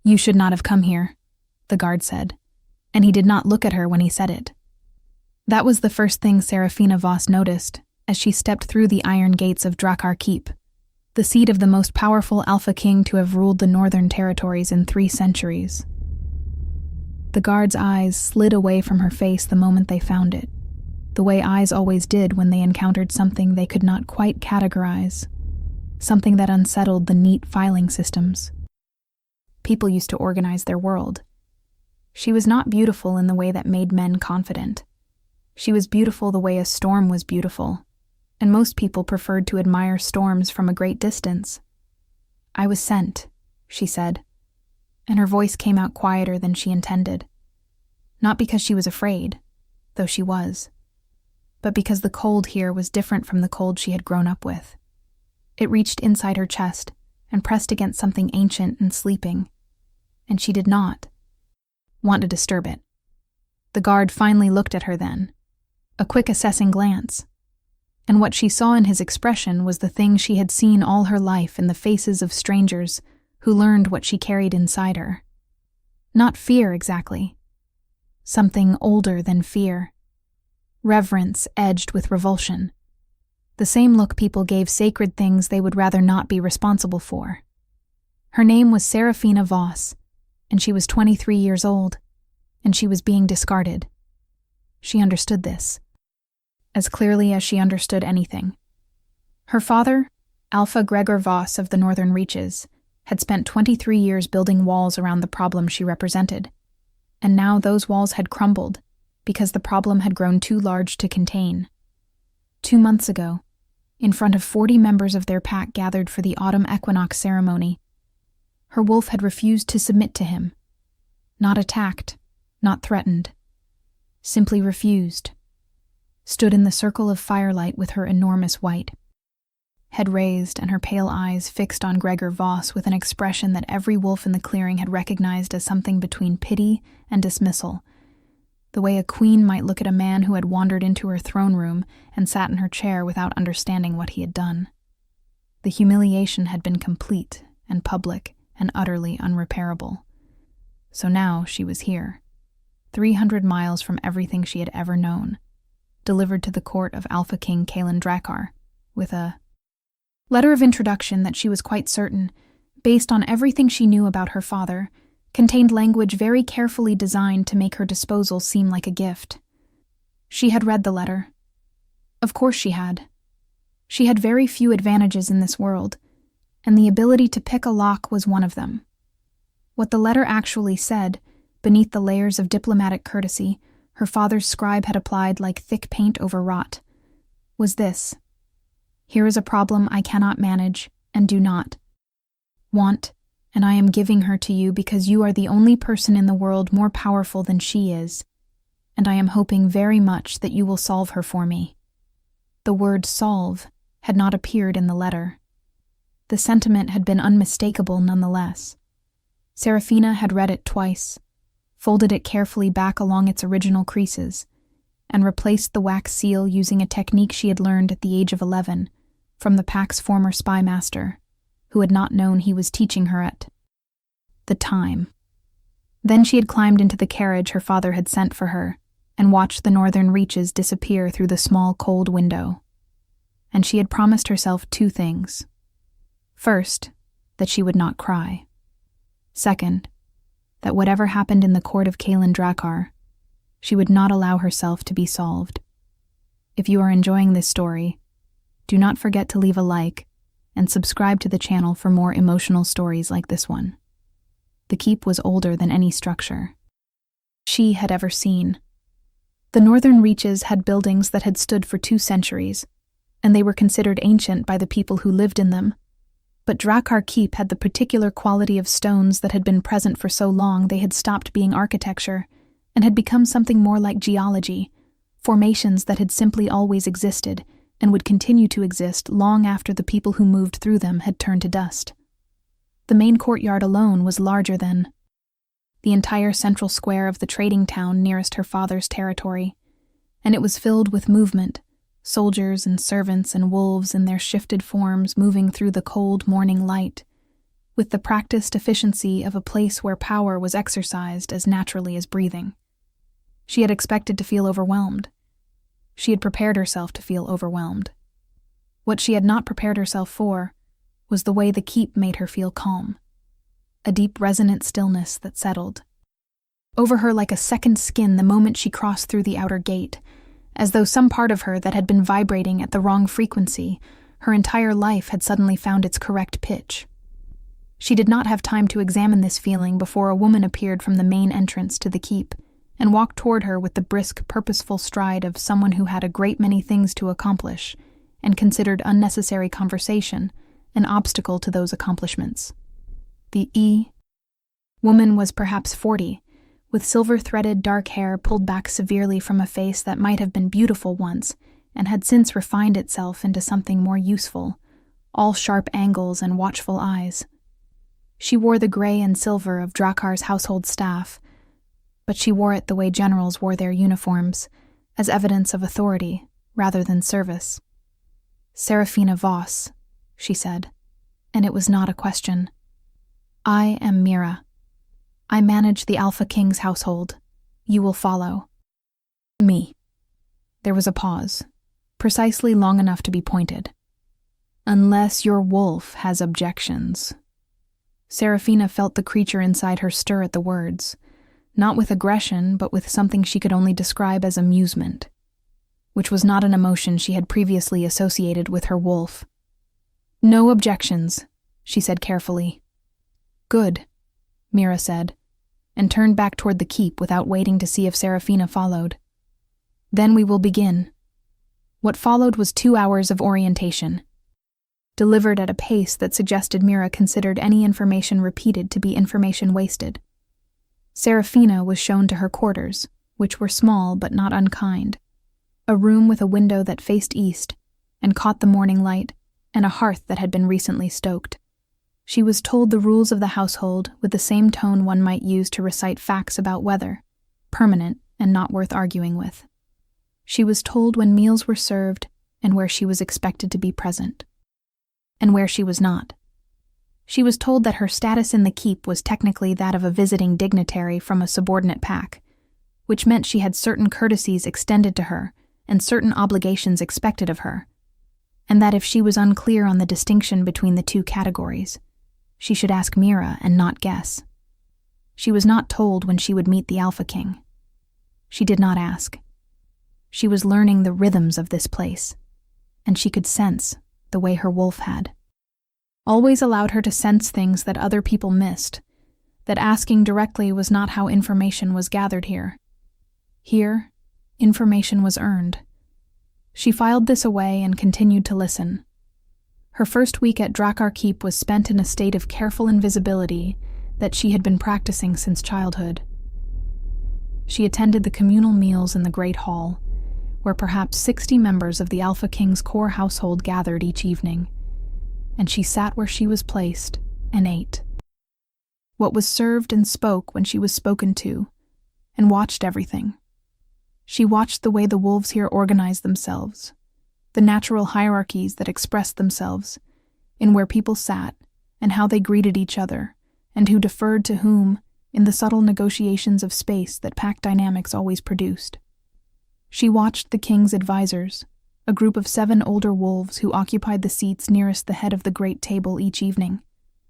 "You should not have come here," the guard said, and he did not look at her when he said it. That was the first thing Serafina Voss noticed as she stepped through the iron gates of Drakkar Keep, the seat of the most powerful Alpha King to have ruled the northern territories in 3 centuries. The guard's eyes slid away from her face the moment they found it, the way eyes always did when they encountered something they could not quite categorize, something that unsettled the neat filing systems. People used to organize their world. She was not beautiful in the way that made men confident. She was beautiful the way a storm was beautiful, and most people preferred to admire storms from a great distance. "I was sent," she said, and her voice came out quieter than she intended. Not because she was afraid, though she was, but because the cold here was different from the cold she had grown up with. It reached inside her chest and pressed against something ancient and sleeping, and she did not want to disturb it. The guard finally looked at her then, a quick assessing glance, and what she saw in his expression was the thing she had seen all her life in the faces of strangers who learned what she carried inside her. Not fear exactly. Something older than fear. Reverence edged with revulsion. The same look people gave sacred things they would rather not be responsible for. Her name was Serafina Voss, and she was 23 years old, and she was being discarded. She understood this, as clearly as she understood anything. Her father, Alpha Gregor Voss of the Northern Reaches, had spent 23 years building walls around the problem she represented, and now those walls had crumbled because the problem had grown too large to contain. 2 months ago, in front of 40 members of their pack gathered for the autumn equinox ceremony, her wolf had refused to submit to him. Not attacked, not threatened. Simply refused. Stood in the circle of firelight with her enormous white. Head raised and her pale eyes fixed on Gregor Voss with an expression that every wolf in the clearing had recognized as something between pity and dismissal, the way a queen might look at a man who had wandered into her throne room and sat in her chair without understanding what he had done. The humiliation had been complete and public and utterly unrepairable. So now she was here, 300 miles from everything she had ever known, delivered to the court of Alpha King Kalen Drakkar, with a letter of introduction that she was quite certain, based on everything she knew about her father, contained language very carefully designed to make her disposal seem like a gift. She had read the letter. Of course she had. She had very few advantages in this world, and the ability to pick a lock was one of them. What the letter actually said, beneath the layers of diplomatic courtesy her father's scribe had applied like thick paint over rot, was this: "Here is a problem I cannot manage and do not want, and I am giving her to you because you are the only person in the world more powerful than she is, and I am hoping very much that you will solve her for me." The word solve had not appeared in the letter. The sentiment had been unmistakable nonetheless. Serafina had read it twice, folded it carefully back along its original creases, and replaced the wax seal using a technique she had learned at the age of 11 from the pack's former spy master, who had not known he was teaching her at the time. Then she had climbed into the carriage her father had sent for her and watched the northern reaches disappear through the small cold window. And she had promised herself 2 things. First, that she would not cry. Second, that whatever happened in the court of Kalen Drakkar, she would not allow herself to be solved. If you are enjoying this story, do not forget to leave a like and subscribe to the channel for more emotional stories like this one. The keep was older than any structure she had ever seen. The northern reaches had buildings that had stood for 2 centuries, and they were considered ancient by the people who lived in them. But Drakkar Keep had the particular quality of stones that had been present for so long they had stopped being architecture and had become something more like geology, formations that had simply always existed and would continue to exist long after the people who moved through them had turned to dust. The main courtyard alone was larger than the entire central square of the trading town nearest her father's territory, and it was filled with movement, soldiers and servants and wolves in their shifted forms moving through the cold morning light, with the practiced efficiency of a place where power was exercised as naturally as breathing. She had expected to feel overwhelmed. She had prepared herself to feel overwhelmed. What she had not prepared herself for was the way the keep made her feel calm, a deep resonant stillness that settled over her like a second skin the moment she crossed through the outer gate, as though some part of her that had been vibrating at the wrong frequency her entire life had suddenly found its correct pitch. She did not have time to examine this feeling before a woman appeared from the main entrance to the keep and walked toward her with the brisk, purposeful stride of someone who had a great many things to accomplish and considered unnecessary conversation an obstacle to those accomplishments. The woman was perhaps 40, with silver-threaded dark hair pulled back severely from a face that might have been beautiful once and had since refined itself into something more useful, all sharp angles and watchful eyes. She wore the gray and silver of Drakhar's household staff, but she wore it the way generals wore their uniforms, as evidence of authority rather than service. "Serafina Voss," she said, and it was not a question. "I am Mira. I manage the Alpha King's household. You will follow me." There was a pause, precisely long enough to be pointed. "Unless your wolf has objections." Serafina felt the creature inside her stir at the words, not with aggression, but with something she could only describe as amusement, which was not an emotion she had previously associated with her wolf. "No objections," she said carefully. "Good," Mira said, and turned back toward the keep without waiting to see if Serafina followed. "Then we will begin." What followed was 2 hours of orientation, delivered at a pace that suggested Mira considered any information repeated to be information wasted. Serafina was shown to her quarters, which were small but not unkind, a room with a window that faced east and caught the morning light, and a hearth that had been recently stoked. She was told the rules of the household with the same tone one might use to recite facts about weather, permanent and not worth arguing with. She was told when meals were served and where she was expected to be present, and where she was not. She was told that her status in the keep was technically that of a visiting dignitary from a subordinate pack, which meant she had certain courtesies extended to her and certain obligations expected of her, and that if she was unclear on the distinction between the two categories, she should ask Mira and not guess. She was not told when she would meet the Alpha King. She did not ask. She was learning the rhythms of this place, and she could sense the way her wolf had always allowed her to sense things that other people missed, that asking directly was not how information was gathered here. Here, information was earned. She filed this away and continued to listen. Her first week at Drakkar Keep was spent in a state of careful invisibility that she had been practicing since childhood. She attended the communal meals in the Great Hall, where perhaps 60 members of the Alpha King's core household gathered each evening, and she sat where she was placed and ate what was served and spoke when she was spoken to, and watched everything. She watched the way the wolves here organized themselves, the natural hierarchies that expressed themselves in where people sat and how they greeted each other, and who deferred to whom in the subtle negotiations of space that pack dynamics always produced. She watched the king's advisors, a group of 7 older wolves who occupied the seats nearest the head of the great table each evening,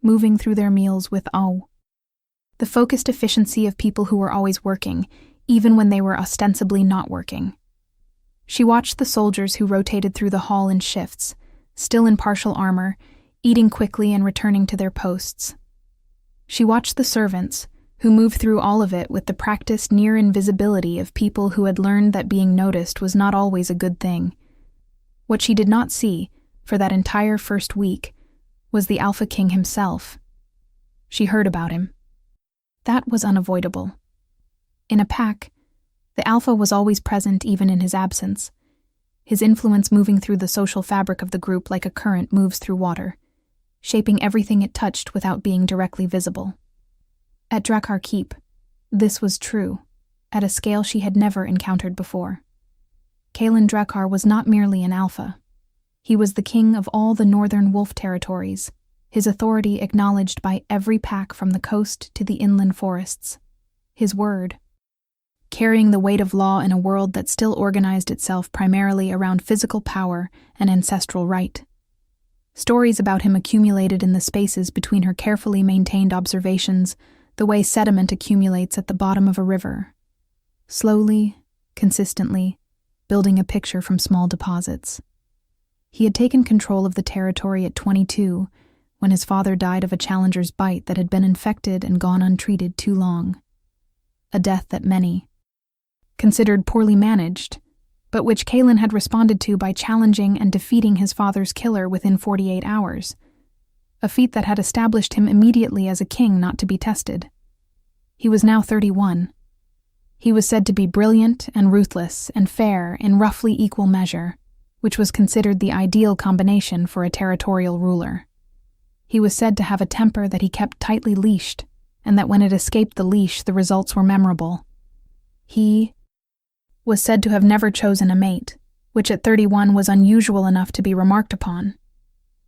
moving through their meals with the focused efficiency of people who were always working, even when they were ostensibly not working. She watched the soldiers who rotated through the hall in shifts, still in partial armor, eating quickly and returning to their posts. She watched the servants, who moved through all of it with the practiced near invisibility of people who had learned that being noticed was not always a good thing. What she did not see, for that entire first week, was the Alpha King himself. She heard about him. That was unavoidable. In a pack, the Alpha was always present even in his absence, his influence moving through the social fabric of the group like a current moves through water, shaping everything it touched without being directly visible. At Drakkar Keep, this was true, at a scale she had never encountered before. Kalen Drakkar was not merely an alpha. He was the king of all the northern wolf territories, his authority acknowledged by every pack from the coast to the inland forests. His word, carrying the weight of law in a world that still organized itself primarily around physical power and ancestral right. Stories about him accumulated in the spaces between her carefully maintained observations, the way sediment accumulates at the bottom of a river. Slowly, consistently, building a picture from small deposits. He had taken control of the territory at 22, when his father died of a challenger's bite that had been infected and gone untreated too long. A death that many considered poorly managed, but which Kalen had responded to by challenging and defeating his father's killer within 48 hours, a feat that had established him immediately as a king not to be tested. He was now 31. He was said to be brilliant and ruthless and fair in roughly equal measure, which was considered the ideal combination for a territorial ruler. He was said to have a temper that he kept tightly leashed, and that when it escaped the leash, the results were memorable. He was said to have never chosen a mate, which at 31 was unusual enough to be remarked upon.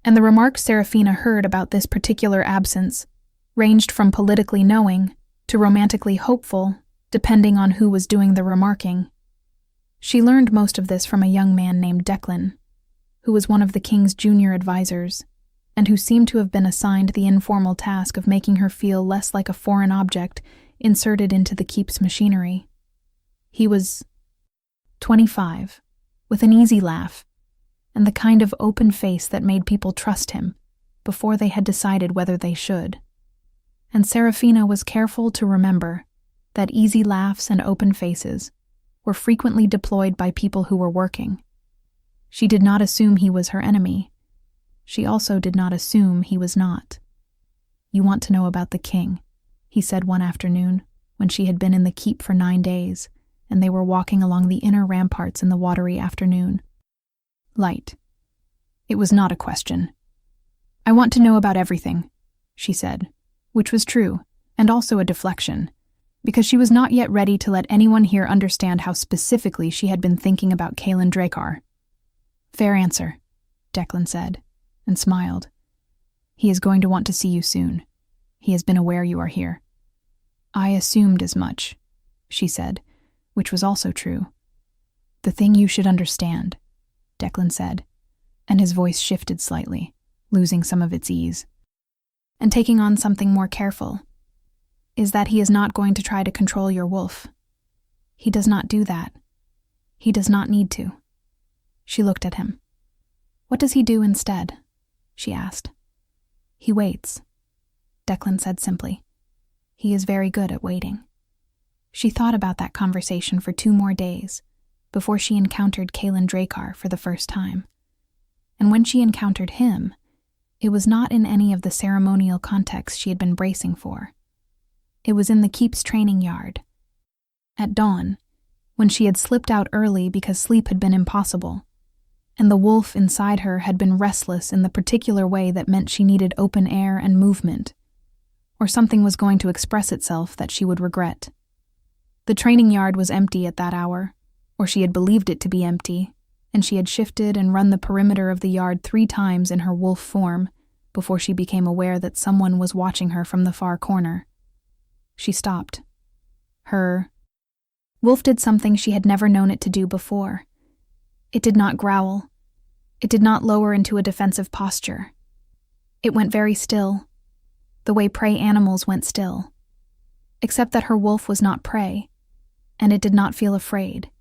And the remarks Serafina heard about this particular absence ranged from politically knowing to romantically hopeful, depending on who was doing the remarking. She learned most of this from a young man named Declan, who was one of the king's junior advisors, and who seemed to have been assigned the informal task of making her feel less like a foreign object inserted into the keep's machinery. He was 25, with an easy laugh, and the kind of open face that made people trust him before they had decided whether they should. And Serafina was careful to remember that easy laughs and open faces were frequently deployed by people who were working. She did not assume he was her enemy. She also did not assume he was not. "You want to know about the king," he said one afternoon, when she had been in the keep for 9 days, and they were walking along the inner ramparts in the watery afternoon light. It was not a question. "I want to know about everything," she said, which was true, and also a deflection, because she was not yet ready to let anyone here understand how specifically she had been thinking about Kalen Dracar. "Fair answer," Declan said, and smiled. "He is going to want to see you soon. He has been aware you are here." "I assumed as much," she said, which was also true. "The thing you should understand," Declan said, and his voice shifted slightly, losing some of its ease, and taking on something more careful, "is that he is not going to try to control your wolf. He does not do that. He does not need to." She looked at him. "What does he do instead?" she asked. "He waits," Declan said simply. "He is very good at waiting." She thought about that conversation for 2 more days before she encountered Kalen Dracar for the first time. And when she encountered him, it was not in any of the ceremonial contexts she had been bracing for. It was in the keep's training yard. At dawn, when she had slipped out early because sleep had been impossible, and the wolf inside her had been restless in the particular way that meant she needed open air and movement, or something was going to express itself that she would regret. The training yard was empty at that hour, or she had believed it to be empty, and she had shifted and run the perimeter of the yard 3 times in her wolf form before she became aware that someone was watching her from the far corner. She stopped. Her wolf did something she had never known it to do before. It did not growl. It did not lower into a defensive posture. It went very still, the way prey animals went still, except that her wolf was not prey, and it did not feel afraid.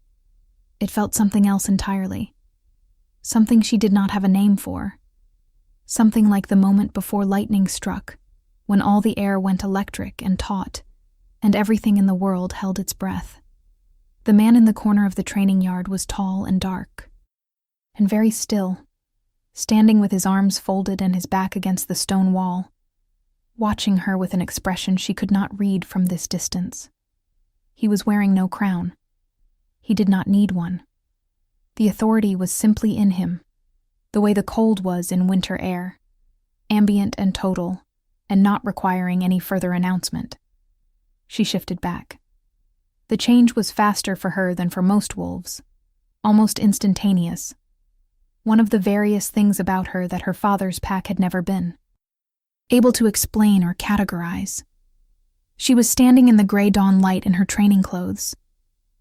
It felt something else entirely, something she did not have a name for, something like the moment before lightning struck, when all the air went electric and taut, and everything in the world held its breath. The man in the corner of the training yard was tall and dark, and very still, standing with his arms folded and his back against the stone wall, watching her with an expression she could not read from this distance. He was wearing no crown. He did not need one. The authority was simply in him, the way the cold was in winter air, ambient and total, and not requiring any further announcement. She shifted back. The change was faster for her than for most wolves, almost instantaneous, one of the various things about her that her father's pack had never been. able to explain or categorize. She was standing in the gray dawn light in her training clothes,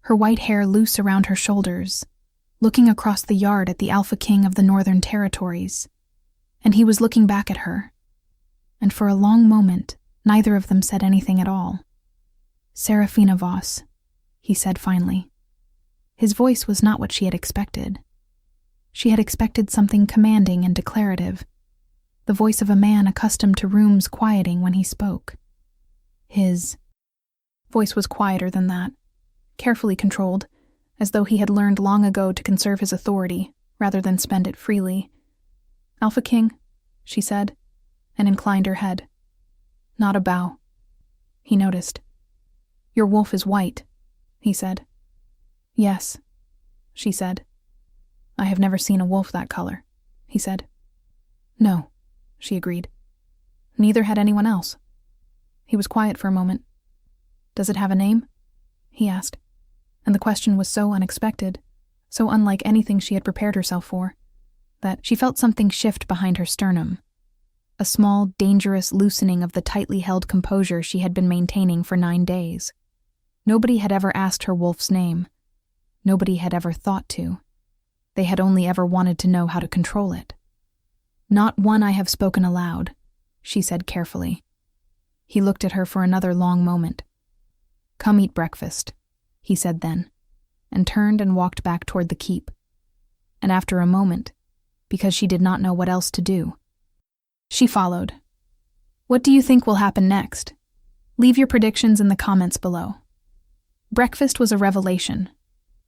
her white hair loose around her shoulders, looking across the yard at the Alpha King of the Northern Territories, and he was looking back at her. And for a long moment, neither of them said anything at all. "Serafina Voss," he said finally. His voice was not what she had expected. She had expected something commanding and declarative, the voice of a man accustomed to rooms quieting when he spoke. His voice was quieter than that, carefully controlled, as though he had learned long ago to conserve his authority rather than spend it freely. "Alpha King," she said, and inclined her head. Not a bow. He noticed. "Your wolf is white," he said. "Yes," she said. "I have never seen a wolf that color," he said. "No," she agreed. "Neither had anyone else." He was quiet for a moment. "Does it have a name?" he asked, and the question was so unexpected, so unlike anything she had prepared herself for, that she felt something shift behind her sternum, a small, dangerous loosening of the tightly held composure she had been maintaining for 9 days. Nobody had ever asked her wolf's name. Nobody had ever thought to. They had only ever wanted to know how to control it. "Not one I have spoken aloud," she said carefully. He looked at her for another long moment. "Come eat breakfast," he said then, and turned and walked back toward the keep. And after a moment, because she did not know what else to do, she followed. What do you think will happen next? Leave your predictions in the comments below. Breakfast was a revelation,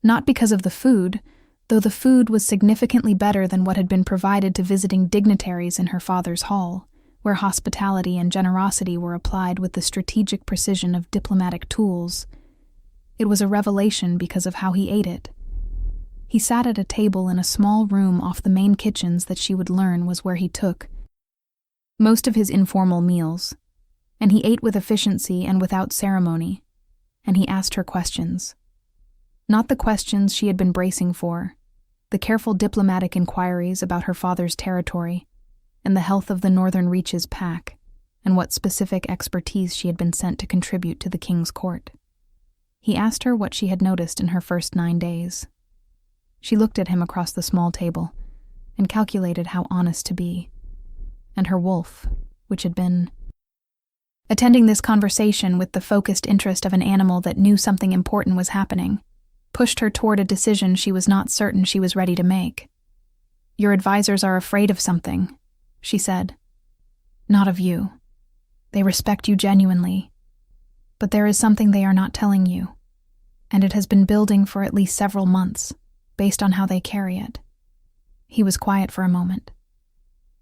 not because of the food, though the food was significantly better than what had been provided to visiting dignitaries in her father's hall, where hospitality and generosity were applied with the strategic precision of diplomatic tools. It was a revelation because of how he ate it. He sat at a table in a small room off the main kitchens that she would learn was where he took most of his informal meals, and he ate with efficiency and without ceremony, and he asked her questions. Not the questions she had been bracing for, the careful diplomatic inquiries about her father's territory, and the health of the Northern Reaches pack, and what specific expertise she had been sent to contribute to the king's court. He asked her what she had noticed in her first 9 days. She looked at him across the small table, and calculated how honest to be. And her wolf, which had been attending this conversation with the focused interest of an animal that knew something important was happening, pushed her toward a decision she was not certain she was ready to make. "Your advisors are afraid of something," she said. "Not of you. They respect you genuinely. But there is something they are not telling you, and it has been building for at least several months, based on how they carry it." He was quiet for a moment.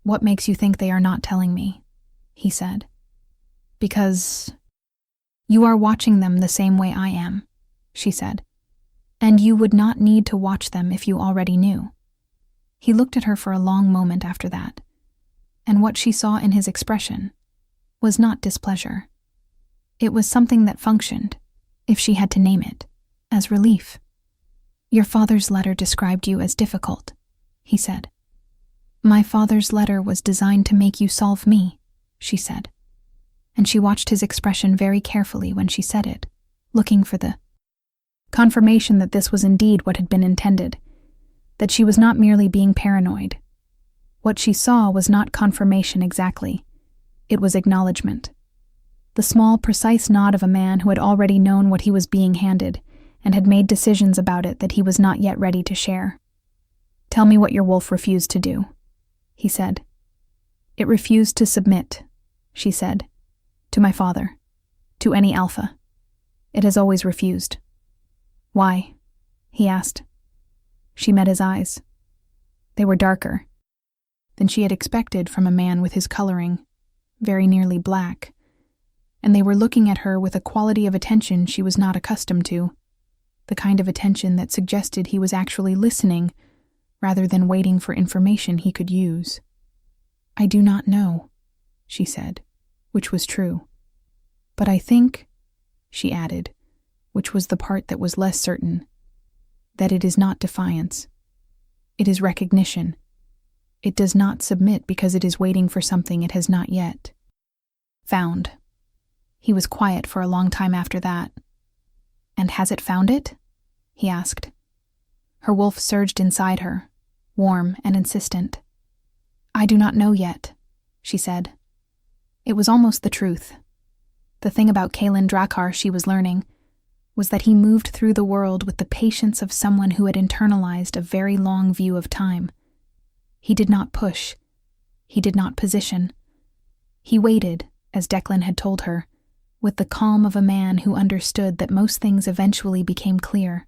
"What makes you think they are not telling me?" he said. "Because you are watching them the same way I am," she said. "And you would not need to watch them if you already knew." He looked at her for a long moment after that, and what she saw in his expression was not displeasure. It was something that functioned, if she had to name it, as relief. "Your father's letter described you as difficult," he said. "My father's letter was designed to make you solve me," she said. And she watched his expression very carefully when she said it, looking for the confirmation that this was indeed what had been intended, that she was not merely being paranoid. What she saw was not confirmation exactly. It was acknowledgement. The small, precise nod of a man who had already known what he was being handed and had made decisions about it that he was not yet ready to share. "Tell me what your wolf refused to do," he said. "It refused to submit," she said, "to my father, to any alpha. It has always refused." "Why?" he asked. She met his eyes. They were darker than she had expected from a man with his coloring, very nearly black, and they were looking at her with a quality of attention she was not accustomed to, the kind of attention that suggested he was actually listening rather than waiting for information he could use. "I do not know," she said, which was true. "But I think," she added, which was the part that was less certain, "that it is not defiance. It is recognition. It does not submit because it is waiting for something it has not yet." Found. He was quiet for a long time after that. And has it found it? He asked. Her wolf surged inside her, warm and insistent. I do not know yet, she said. It was almost the truth. The thing about Kaelin Drakkar she was learning was that he moved through the world with the patience of someone who had internalized a very long view of time. He did not push. He did not position. He waited, as Declan had told her, with the calm of a man who understood that most things eventually became clear.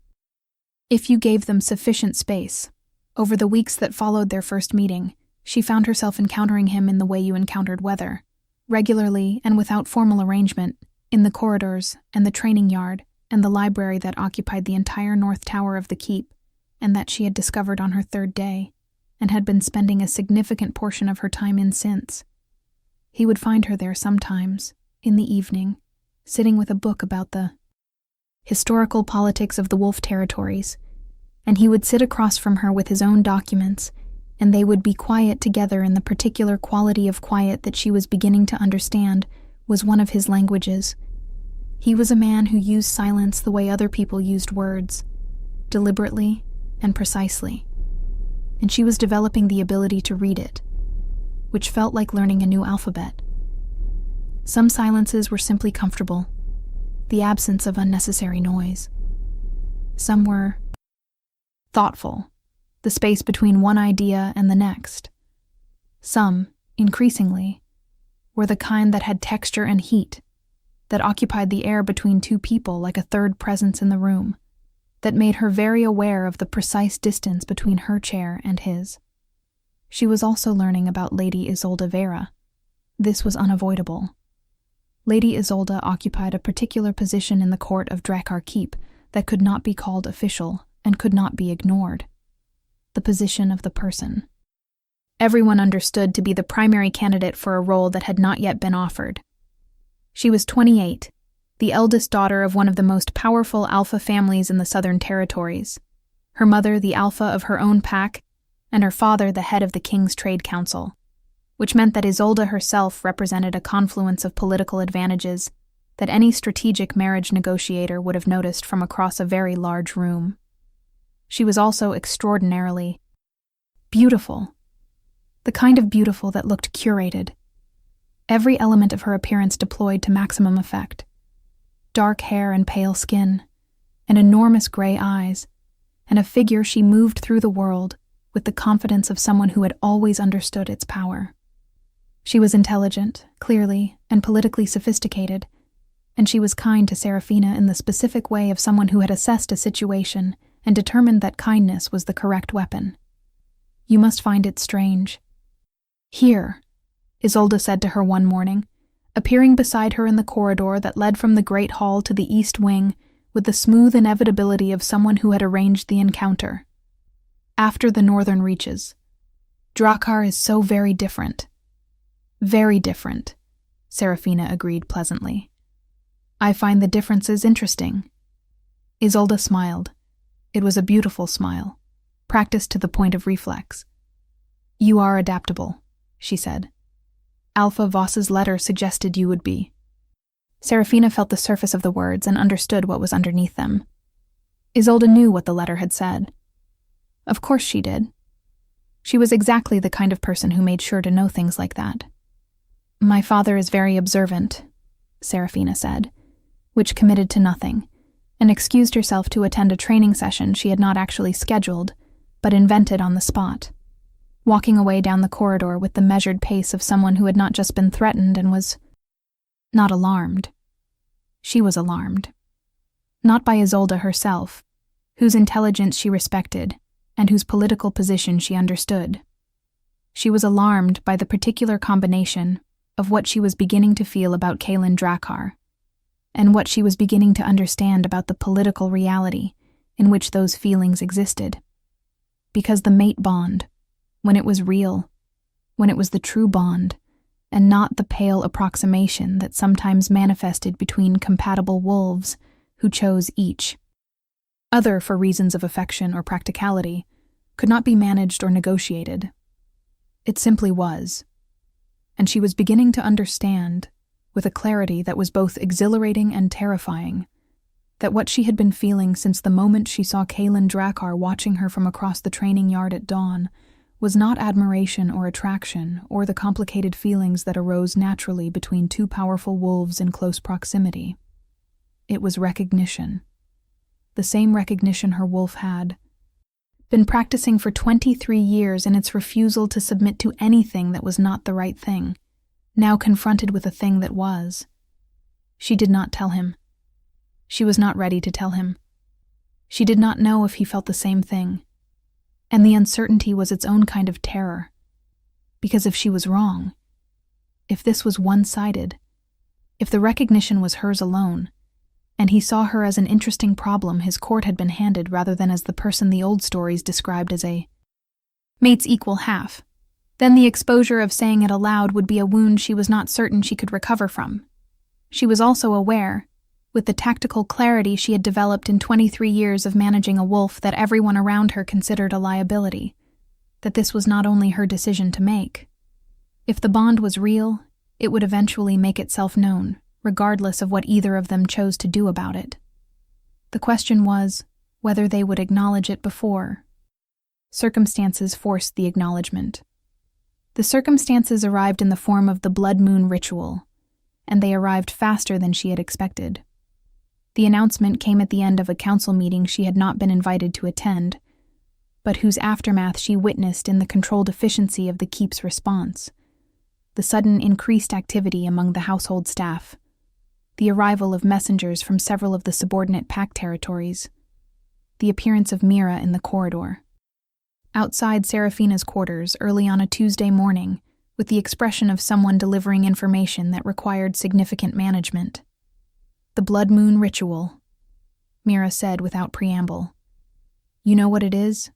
If you gave them sufficient space, over the weeks that followed their first meeting, she found herself encountering him in the way you encountered weather, regularly and without formal arrangement, in the corridors and the training yard and the library that occupied the entire north tower of the keep, and that she had discovered on her third day, and had been spending a significant portion of her time in since. He would find her there sometimes, in the evening, sitting with a book about the historical politics of the Wolf Territories, and he would sit across from her with his own documents, and they would be quiet together in the particular quality of quiet that she was beginning to understand was one of his languages. He was a man who used silence the way other people used words, deliberately and precisely, and she was developing the ability to read it, which felt like learning a new alphabet. Some silences were simply comfortable, the absence of unnecessary noise. Some were thoughtful, the space between one idea and the next. Some, increasingly, were the kind that had texture and heat, that occupied the air between two people like a third presence in the room, that made her very aware of the precise distance between her chair and his. She was also learning about Lady Isolde Vera. This was unavoidable. Lady Isolde occupied a particular position in the court of Drakkar Keep that could not be called official and could not be ignored. The position of the person. Everyone understood to be the primary candidate for a role that had not yet been offered. She was 28, the eldest daughter of one of the most powerful alpha families in the Southern Territories, her mother the alpha of her own pack, and her father the head of the King's Trade Council, which meant that Isolde herself represented a confluence of political advantages that any strategic marriage negotiator would have noticed from across a very large room. She was also extraordinarily beautiful, the kind of beautiful that looked curated, every element of her appearance deployed to maximum effect. Dark hair and pale skin, and enormous gray eyes, and a figure she moved through the world with the confidence of someone who had always understood its power. She was intelligent, clearly, and politically sophisticated, and she was kind to Seraphina in the specific way of someone who had assessed a situation and determined that kindness was the correct weapon. You must find it strange. Here, Isolde said to her one morning, appearing beside her in the corridor that led from the great hall to the east wing with the smooth inevitability of someone who had arranged the encounter. After the northern reaches, Drakkar is so very different. Very different, Seraphina agreed pleasantly. I find the differences interesting. Isolde smiled. It was a beautiful smile, practiced to the point of reflex. You are adaptable, she said. Alpha Voss's letter suggested you would be. Seraphina felt the surface of the words and understood what was underneath them. Isolde knew what the letter had said. Of course she did. She was exactly the kind of person who made sure to know things like that. My father is very observant, Seraphina said, which committed to nothing, and excused herself to attend a training session she had not actually scheduled, but invented on the spot, walking away down the corridor with the measured pace of someone who had not just been threatened and was not alarmed. She was alarmed. Not by Isolde herself, whose intelligence she respected, and whose political position she understood. She was alarmed by the particular combination of what she was beginning to feel about Kaelin Drakkar, and what she was beginning to understand about the political reality in which those feelings existed. Because the mate bond, when it was real, when it was the true bond, and not the pale approximation that sometimes manifested between compatible wolves who chose each other for reasons of affection or practicality, could not be managed or negotiated. It simply was. And she was beginning to understand, with a clarity that was both exhilarating and terrifying, that what she had been feeling since the moment she saw Kaelin Drakkar watching her from across the training yard at dawn was not admiration or attraction or the complicated feelings that arose naturally between two powerful wolves in close proximity. It was recognition. The same recognition her wolf had been practicing for 23 years in its refusal to submit to anything that was not the right thing, now confronted with a thing that was. She did not tell him. She was not ready to tell him. She did not know if he felt the same thing. And the uncertainty was its own kind of terror. Because if she was wrong, if this was one-sided, if the recognition was hers alone, and he saw her as an interesting problem his court had been handed rather than as the person the old stories described as a mate's equal half, then the exposure of saying it aloud would be a wound she was not certain she could recover from. She was also aware, with the tactical clarity she had developed in 23 years of managing a wolf that everyone around her considered a liability, that this was not only her decision to make. If the bond was real, it would eventually make itself known, regardless of what either of them chose to do about it. The question was whether they would acknowledge it before. Circumstances forced the acknowledgement. The circumstances arrived in the form of the blood moon ritual, and they arrived faster than she had expected. The announcement came at the end of a council meeting she had not been invited to attend, but whose aftermath she witnessed in the controlled efficiency of the keep's response, the sudden increased activity among the household staff, the arrival of messengers from several of the subordinate pack territories, the appearance of Mira in the corridor. Outside Seraphina's quarters early on a Tuesday morning, with the expression of someone delivering information that required significant management. The blood moon ritual, Mira said without preamble. You know what it is?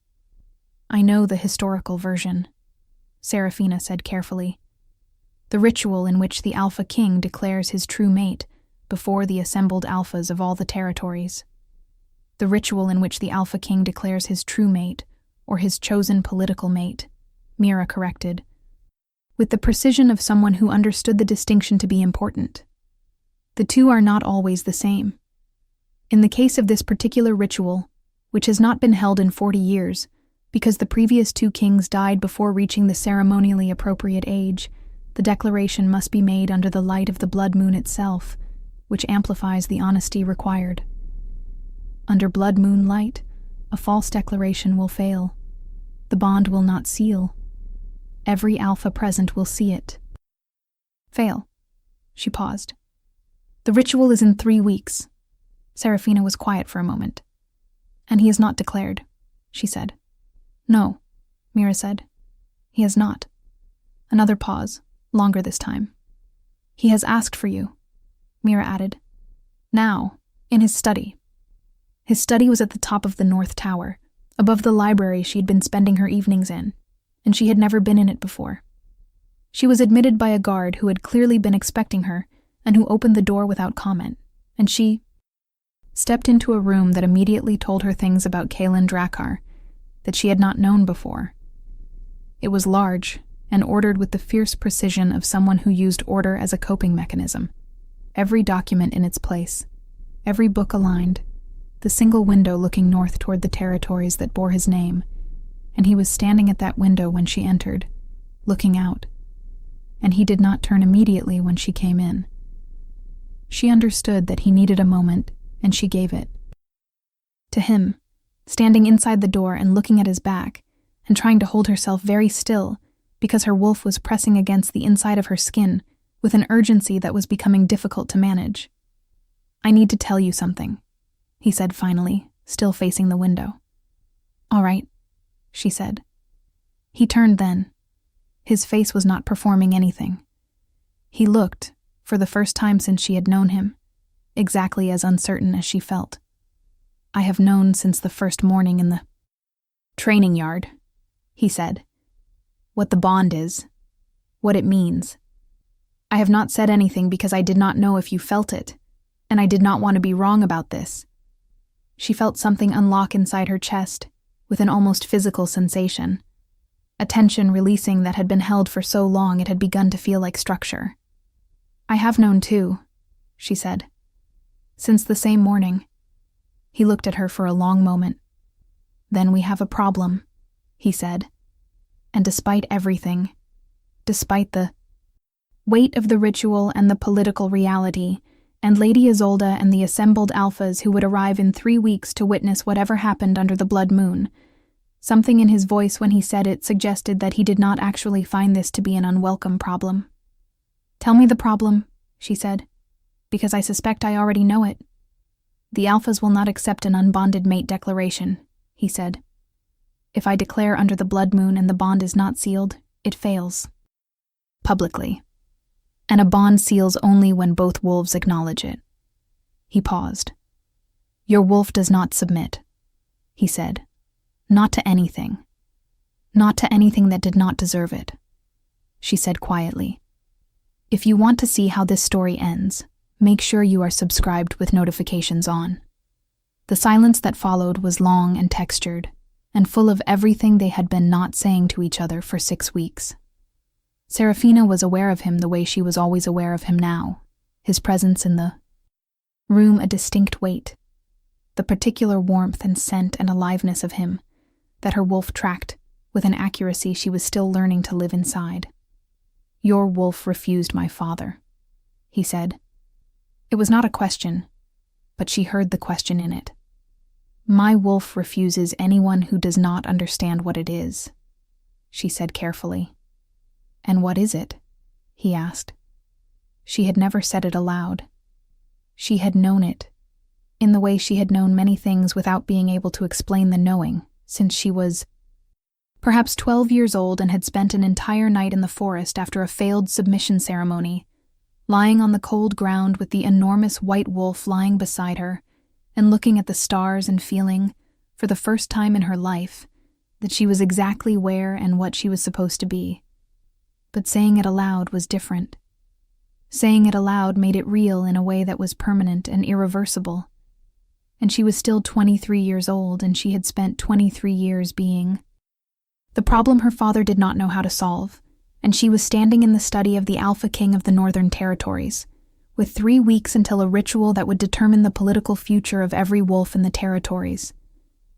I know the historical version, Seraphina said carefully. The ritual in which the Alpha King declares his true mate before the assembled alphas of all the territories. The ritual in which the Alpha King declares his true mate, or his chosen political mate, Mira corrected, with the precision of someone who understood the distinction to be important. The two are not always the same. In the case of this particular ritual, which has not been held in 40 years, because the previous two kings died before reaching the ceremonially appropriate age, the declaration must be made under the light of the blood moon itself, which amplifies the honesty required. Under blood moon light, a false declaration will fail. The bond will not seal. Every alpha present will see it. Fail. She paused. The ritual is in 3 weeks. Seraphina was quiet for a moment. And he is not declared, she said. No, Mira said. He has not. Another pause, longer this time. He has asked for you, Mira added. Now, in his study. His study was at the top of the North Tower, above the library she'd been spending her evenings in, and she had never been in it before. She was admitted by a guard who had clearly been expecting her and who opened the door without comment, and she stepped into a room that immediately told her things about Kaelin Drakkar that she had not known before. It was large and ordered with the fierce precision of someone who used order as a coping mechanism. Every document in its place, every book aligned, the single window looking north toward the territories that bore his name, and he was standing at that window when she entered, looking out, and he did not turn immediately when she came in. She understood that he needed a moment, and she gave it. To him, standing inside the door and looking at his back, and trying to hold herself very still because her wolf was pressing against the inside of her skin with an urgency that was becoming difficult to manage. I need to tell you something, he said finally, still facing the window. All right, she said. He turned then. His face was not performing anything. He looked, for the first time since she had known him, exactly as uncertain as she felt. I have known since the first morning in the training yard, he said. What the bond is, what it means. I have not said anything because I did not know if you felt it, and I did not want to be wrong about this. She felt something unlock inside her chest, with an almost physical sensation. A tension releasing that had been held for so long it had begun to feel like structure. I have known too, she said. Since the same morning. He looked at her for a long moment. Then we have a problem, he said. And despite everything, despite the weight of the ritual and the political reality, and Lady Isolde and the assembled alphas who would arrive in 3 weeks to witness whatever happened under the blood moon, something in his voice when he said it suggested that he did not actually find this to be an unwelcome problem. Tell me the problem, she said, because I suspect I already know it. The alphas will not accept an unbonded mate declaration, he said. If I declare under the blood moon and the bond is not sealed, it fails. Publicly. And a bond seals only when both wolves acknowledge it. He paused. Your wolf does not submit, he said. Not to anything. Not to anything that did not deserve it, she said quietly. If you want to see how this story ends, make sure you are subscribed with notifications on. The silence that followed was long and textured, and full of everything they had been not saying to each other for 6 weeks. Serafina was aware of him the way she was always aware of him now, his presence in the room a distinct weight, the particular warmth and scent and aliveness of him that her wolf tracked with an accuracy she was still learning to live inside. Your wolf refused my father, he said. It was not a question, but she heard the question in it. My wolf refuses anyone who does not understand what it is, she said carefully. And what is it? He asked. She had never said it aloud. She had known it, in the way she had known many things without being able to explain the knowing, since she was perhaps 12 years old and had spent an entire night in the forest after a failed submission ceremony, lying on the cold ground with the enormous white wolf lying beside her, and looking at the stars and feeling, for the first time in her life, that she was exactly where and what she was supposed to be. But saying it aloud was different. Saying it aloud made it real in a way that was permanent and irreversible. And she was still 23 years old, and she had spent 23 years being the problem her father did not know how to solve, and she was standing in the study of the Alpha King of the Northern Territories, with 3 weeks until a ritual that would determine the political future of every wolf in the territories,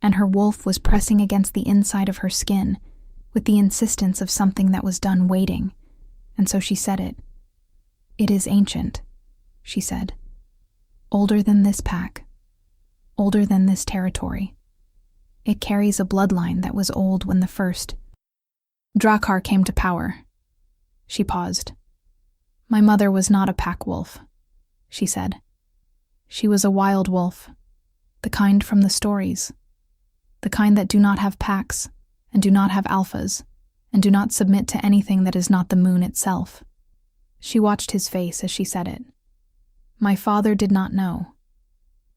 and her wolf was pressing against the inside of her skin, with the insistence of something that was done waiting, and so she said it. It is ancient, she said. Older than this pack. Older than this territory. It carries a bloodline that was old when the first Drakkar came to power. She paused. My mother was not a pack wolf, she said. She was a wild wolf, the kind from the stories, the kind that do not have packs, and do not have alphas, and do not submit to anything that is not the moon itself. She watched his face as she said it. My father did not know,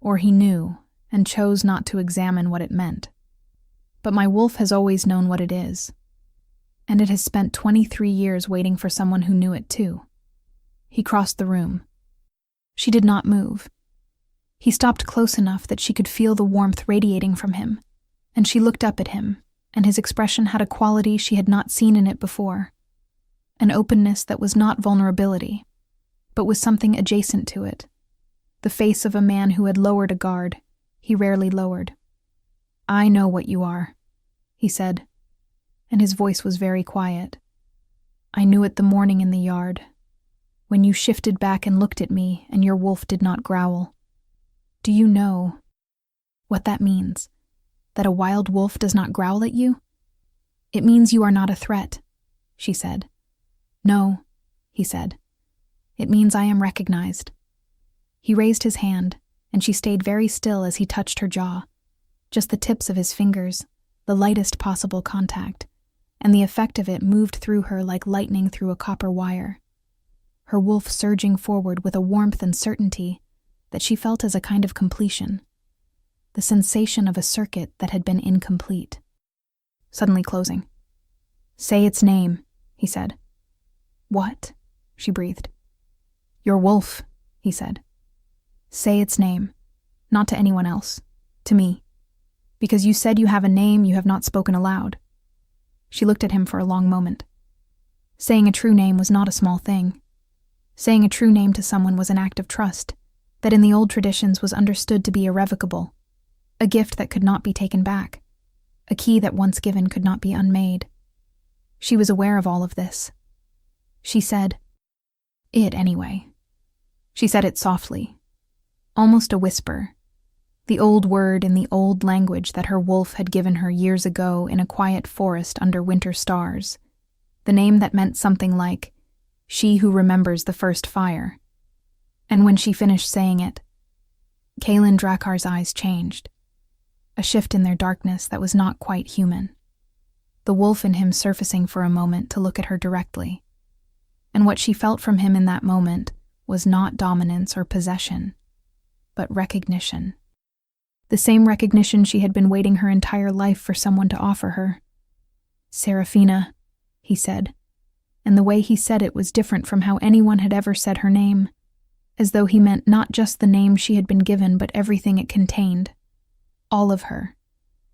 or he knew and chose not to examine what it meant. But my wolf has always known what it is, and it has spent 23 years waiting for someone who knew it too. He crossed the room. She did not move. He stopped close enough that she could feel the warmth radiating from him, and she looked up at him, and his expression had a quality she had not seen in it before, an openness that was not vulnerability, but was something adjacent to it, the face of a man who had lowered a guard he rarely lowered. I know what you are, he said, and his voice was very quiet. I knew it the morning in the yard, when you shifted back and looked at me and your wolf did not growl. Do you know what that means? That a wild wolf does not growl at you? It means you are not a threat, she said. No, he said. It means I am recognized. He raised his hand, and she stayed very still as he touched her jaw, just the tips of his fingers, the lightest possible contact, and the effect of it moved through her like lightning through a copper wire, her wolf surging forward with a warmth and certainty that she felt as a kind of completion, the sensation of a circuit that had been incomplete. Suddenly closing. Say its name, he said. What? She breathed. Your wolf, he said. Say its name, not to anyone else, to me. Because you said you have a name you have not spoken aloud. She looked at him for a long moment. Saying a true name was not a small thing. Saying a true name to someone was an act of trust, that in the old traditions was understood to be irrevocable, a gift that could not be taken back, a key that once given could not be unmade. She was aware of all of this. She said, "It anyway." She said it softly, almost a whisper, the old word in the old language that her wolf had given her years ago in a quiet forest under winter stars, the name that meant something like, "She who remembers the first fire." And when she finished saying it, Kaelin Drakar's eyes changed, a shift in their darkness that was not quite human, the wolf in him surfacing for a moment to look at her directly. And what she felt from him in that moment was not dominance or possession, but recognition. The same recognition she had been waiting her entire life for someone to offer her. "Seraphina," he said, and the way he said it was different from how anyone had ever said her name, as though he meant not just the name she had been given but everything it contained. All of her,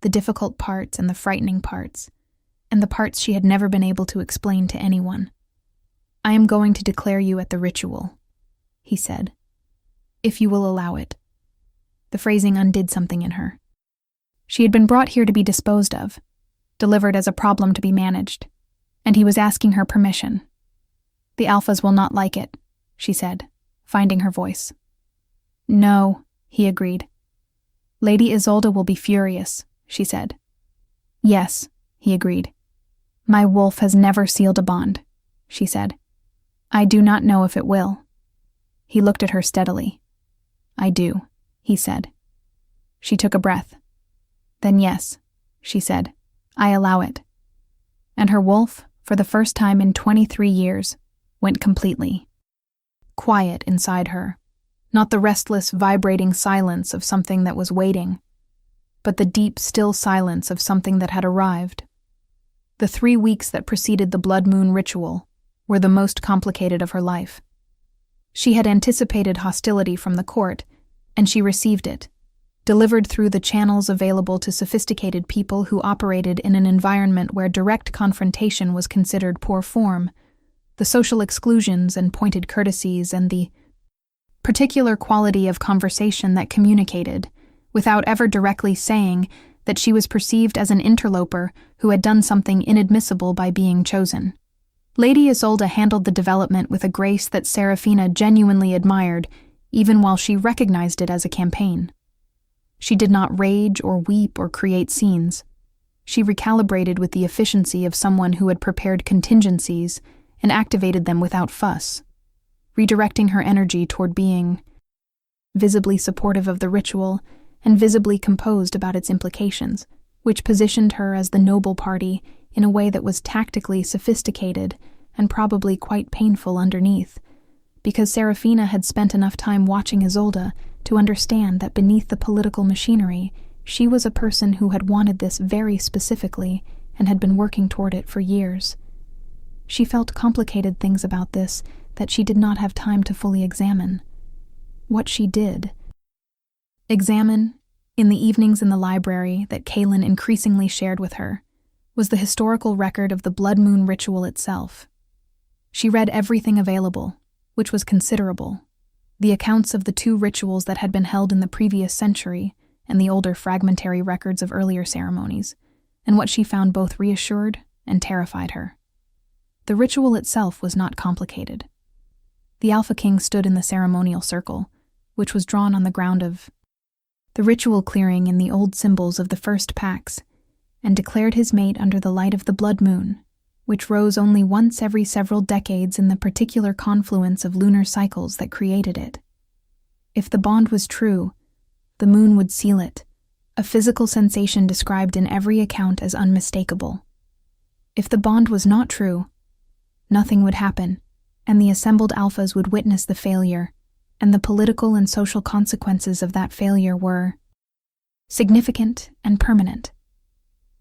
the difficult parts and the frightening parts, and the parts she had never been able to explain to anyone. "I am going to declare you at the ritual," he said, "if you will allow it." The phrasing undid something in her. She had been brought here to be disposed of, delivered as a problem to be managed, and he was asking her permission. "The Alphas will not like it," she said, finding her voice. "No," he agreed. "Lady Isolde will be furious," she said. "Yes," he agreed. "My wolf has never sealed a bond," she said. "I do not know if it will." He looked at her steadily. "I do," he said. She took a breath. "Then yes," she said, "I allow it." And her wolf, for the first time in 23 years, went completely quiet inside her, not the restless, vibrating silence of something that was waiting, but the deep, still silence of something that had arrived. The 3 weeks that preceded the blood moon ritual were the most complicated of her life. She had anticipated hostility from the court, and she received it, delivered through the channels available to sophisticated people who operated in an environment where direct confrontation was considered poor form, the social exclusions and pointed courtesies and the particular quality of conversation that communicated, without ever directly saying, that she was perceived as an interloper who had done something inadmissible by being chosen. Lady Isolde handled the development with a grace that Seraphina genuinely admired, even while she recognized it as a campaign. She did not rage or weep or create scenes. She recalibrated with the efficiency of someone who had prepared contingencies and activated them without fuss, redirecting her energy toward being visibly supportive of the ritual and visibly composed about its implications, which positioned her as the noble party in a way that was tactically sophisticated and probably quite painful underneath, because Seraphina had spent enough time watching Isolde to understand that beneath the political machinery, she was a person who had wanted this very specifically and had been working toward it for years. She felt complicated things about this that she did not have time to fully examine. What she did examine, in the evenings in the library that Kaelin increasingly shared with her, was the historical record of the blood moon ritual itself. She read everything available, which was considerable, the accounts of the 2 rituals that had been held in the previous century and the older fragmentary records of earlier ceremonies, and what she found both reassured and terrified her. The ritual itself was not complicated. The Alpha King stood in the ceremonial circle, which was drawn on the ground of the ritual clearing in the old symbols of the first packs, and declared his mate under the light of the blood moon, which rose only once every several decades in the particular confluence of lunar cycles that created it. If the bond was true, the moon would seal it, a physical sensation described in every account as unmistakable. If the bond was not true, nothing would happen, and the assembled alphas would witness the failure, and the political and social consequences of that failure were significant and permanent.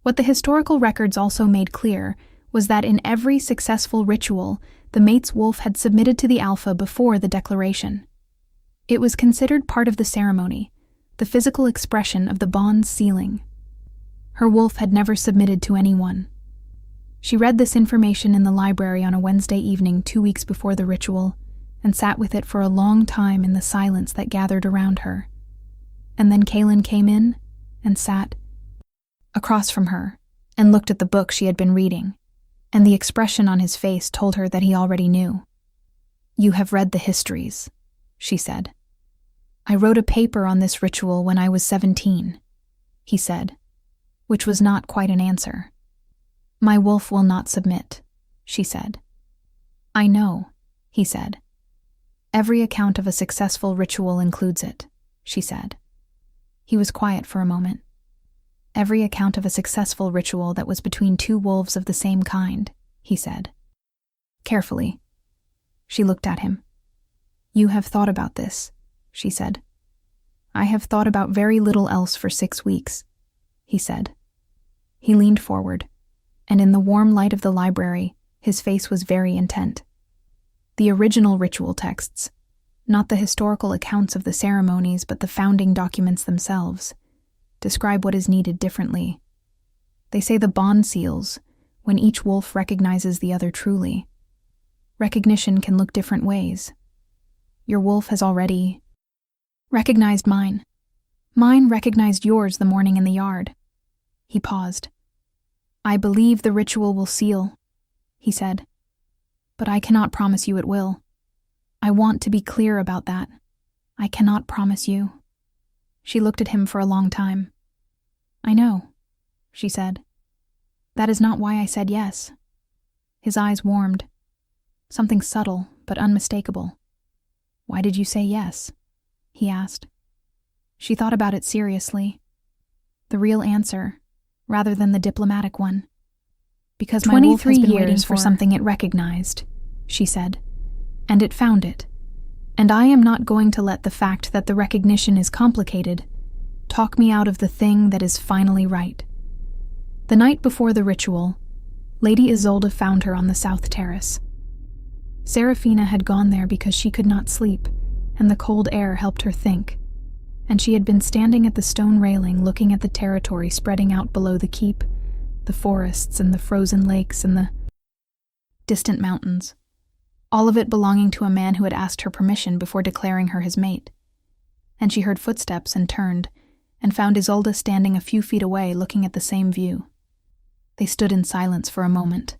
What the historical records also made clear was that in every successful ritual, the mate's wolf had submitted to the alpha before the declaration. It was considered part of the ceremony, the physical expression of the bond's sealing. Her wolf had never submitted to anyone. She read this information in the library on a Wednesday evening 2 weeks before the ritual, and sat with it for a long time in the silence that gathered around her. And then Kaelin came in and sat across from her and looked at the book she had been reading, and the expression on his face told her that he already knew. "You have read the histories," she said. "I wrote a paper on this ritual when I was 17, he said, which was not quite an answer. "My wolf will not submit," she said. "I know," he said. "Every account of a successful ritual includes it," she said. He was quiet for a moment. "Every account of a successful ritual that was between two wolves of the same kind," he said. Carefully. She looked at him. "You have thought about this," she said. "I have thought about very little else for 6 weeks," he said. He leaned forward, and in the warm light of the library, his face was very intent. The original ritual texts, not the historical accounts of the ceremonies but the founding documents themselves, describe what is needed differently. They say the bond seals, when each wolf recognizes the other truly. Recognition can look different ways. Your wolf has already recognized mine. Mine recognized yours the morning in the yard." He paused. "I believe the ritual will seal," he said. "But I cannot promise you it will. I want to be clear about that. I cannot promise you." She looked at him for a long time. "I know," she said. "That is not why I said yes." His eyes warmed. Something subtle but unmistakable. "Why did you say yes?" he asked. She thought about it seriously. The real answer, rather than the diplomatic one. "Because my wolf has been waiting for something it recognized," she said, "and it found it. And I am not going to let the fact that the recognition is complicated talk me out of the thing that is finally right." The night before the ritual, Lady Isolde found her on the south terrace. Serafina had gone there because she could not sleep, and the cold air helped her think, and she had been standing at the stone railing looking at the territory spreading out below the keep, the forests and the frozen lakes and the distant mountains, all of it belonging to a man who had asked her permission before declaring her his mate. And she heard footsteps and turned, and found Isolde standing a few feet away looking at the same view. They stood in silence for a moment.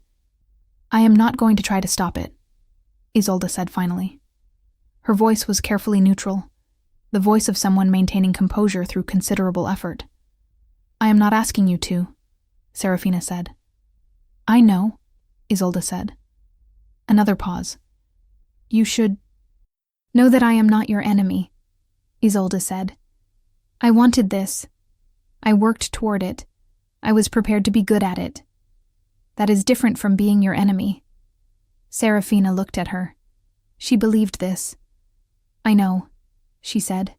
"I am not going to try to stop it," Isolde said finally. Her voice was carefully neutral, the voice of someone maintaining composure through considerable effort. "I am not asking you to," Serafina said. "I know," Isolde said. Another pause. "You should know that I am not your enemy," Isolde said. "I wanted this. I worked toward it. I was prepared to be good at it. That is different from being your enemy." Serafina looked at her. She believed this. "I know," she said.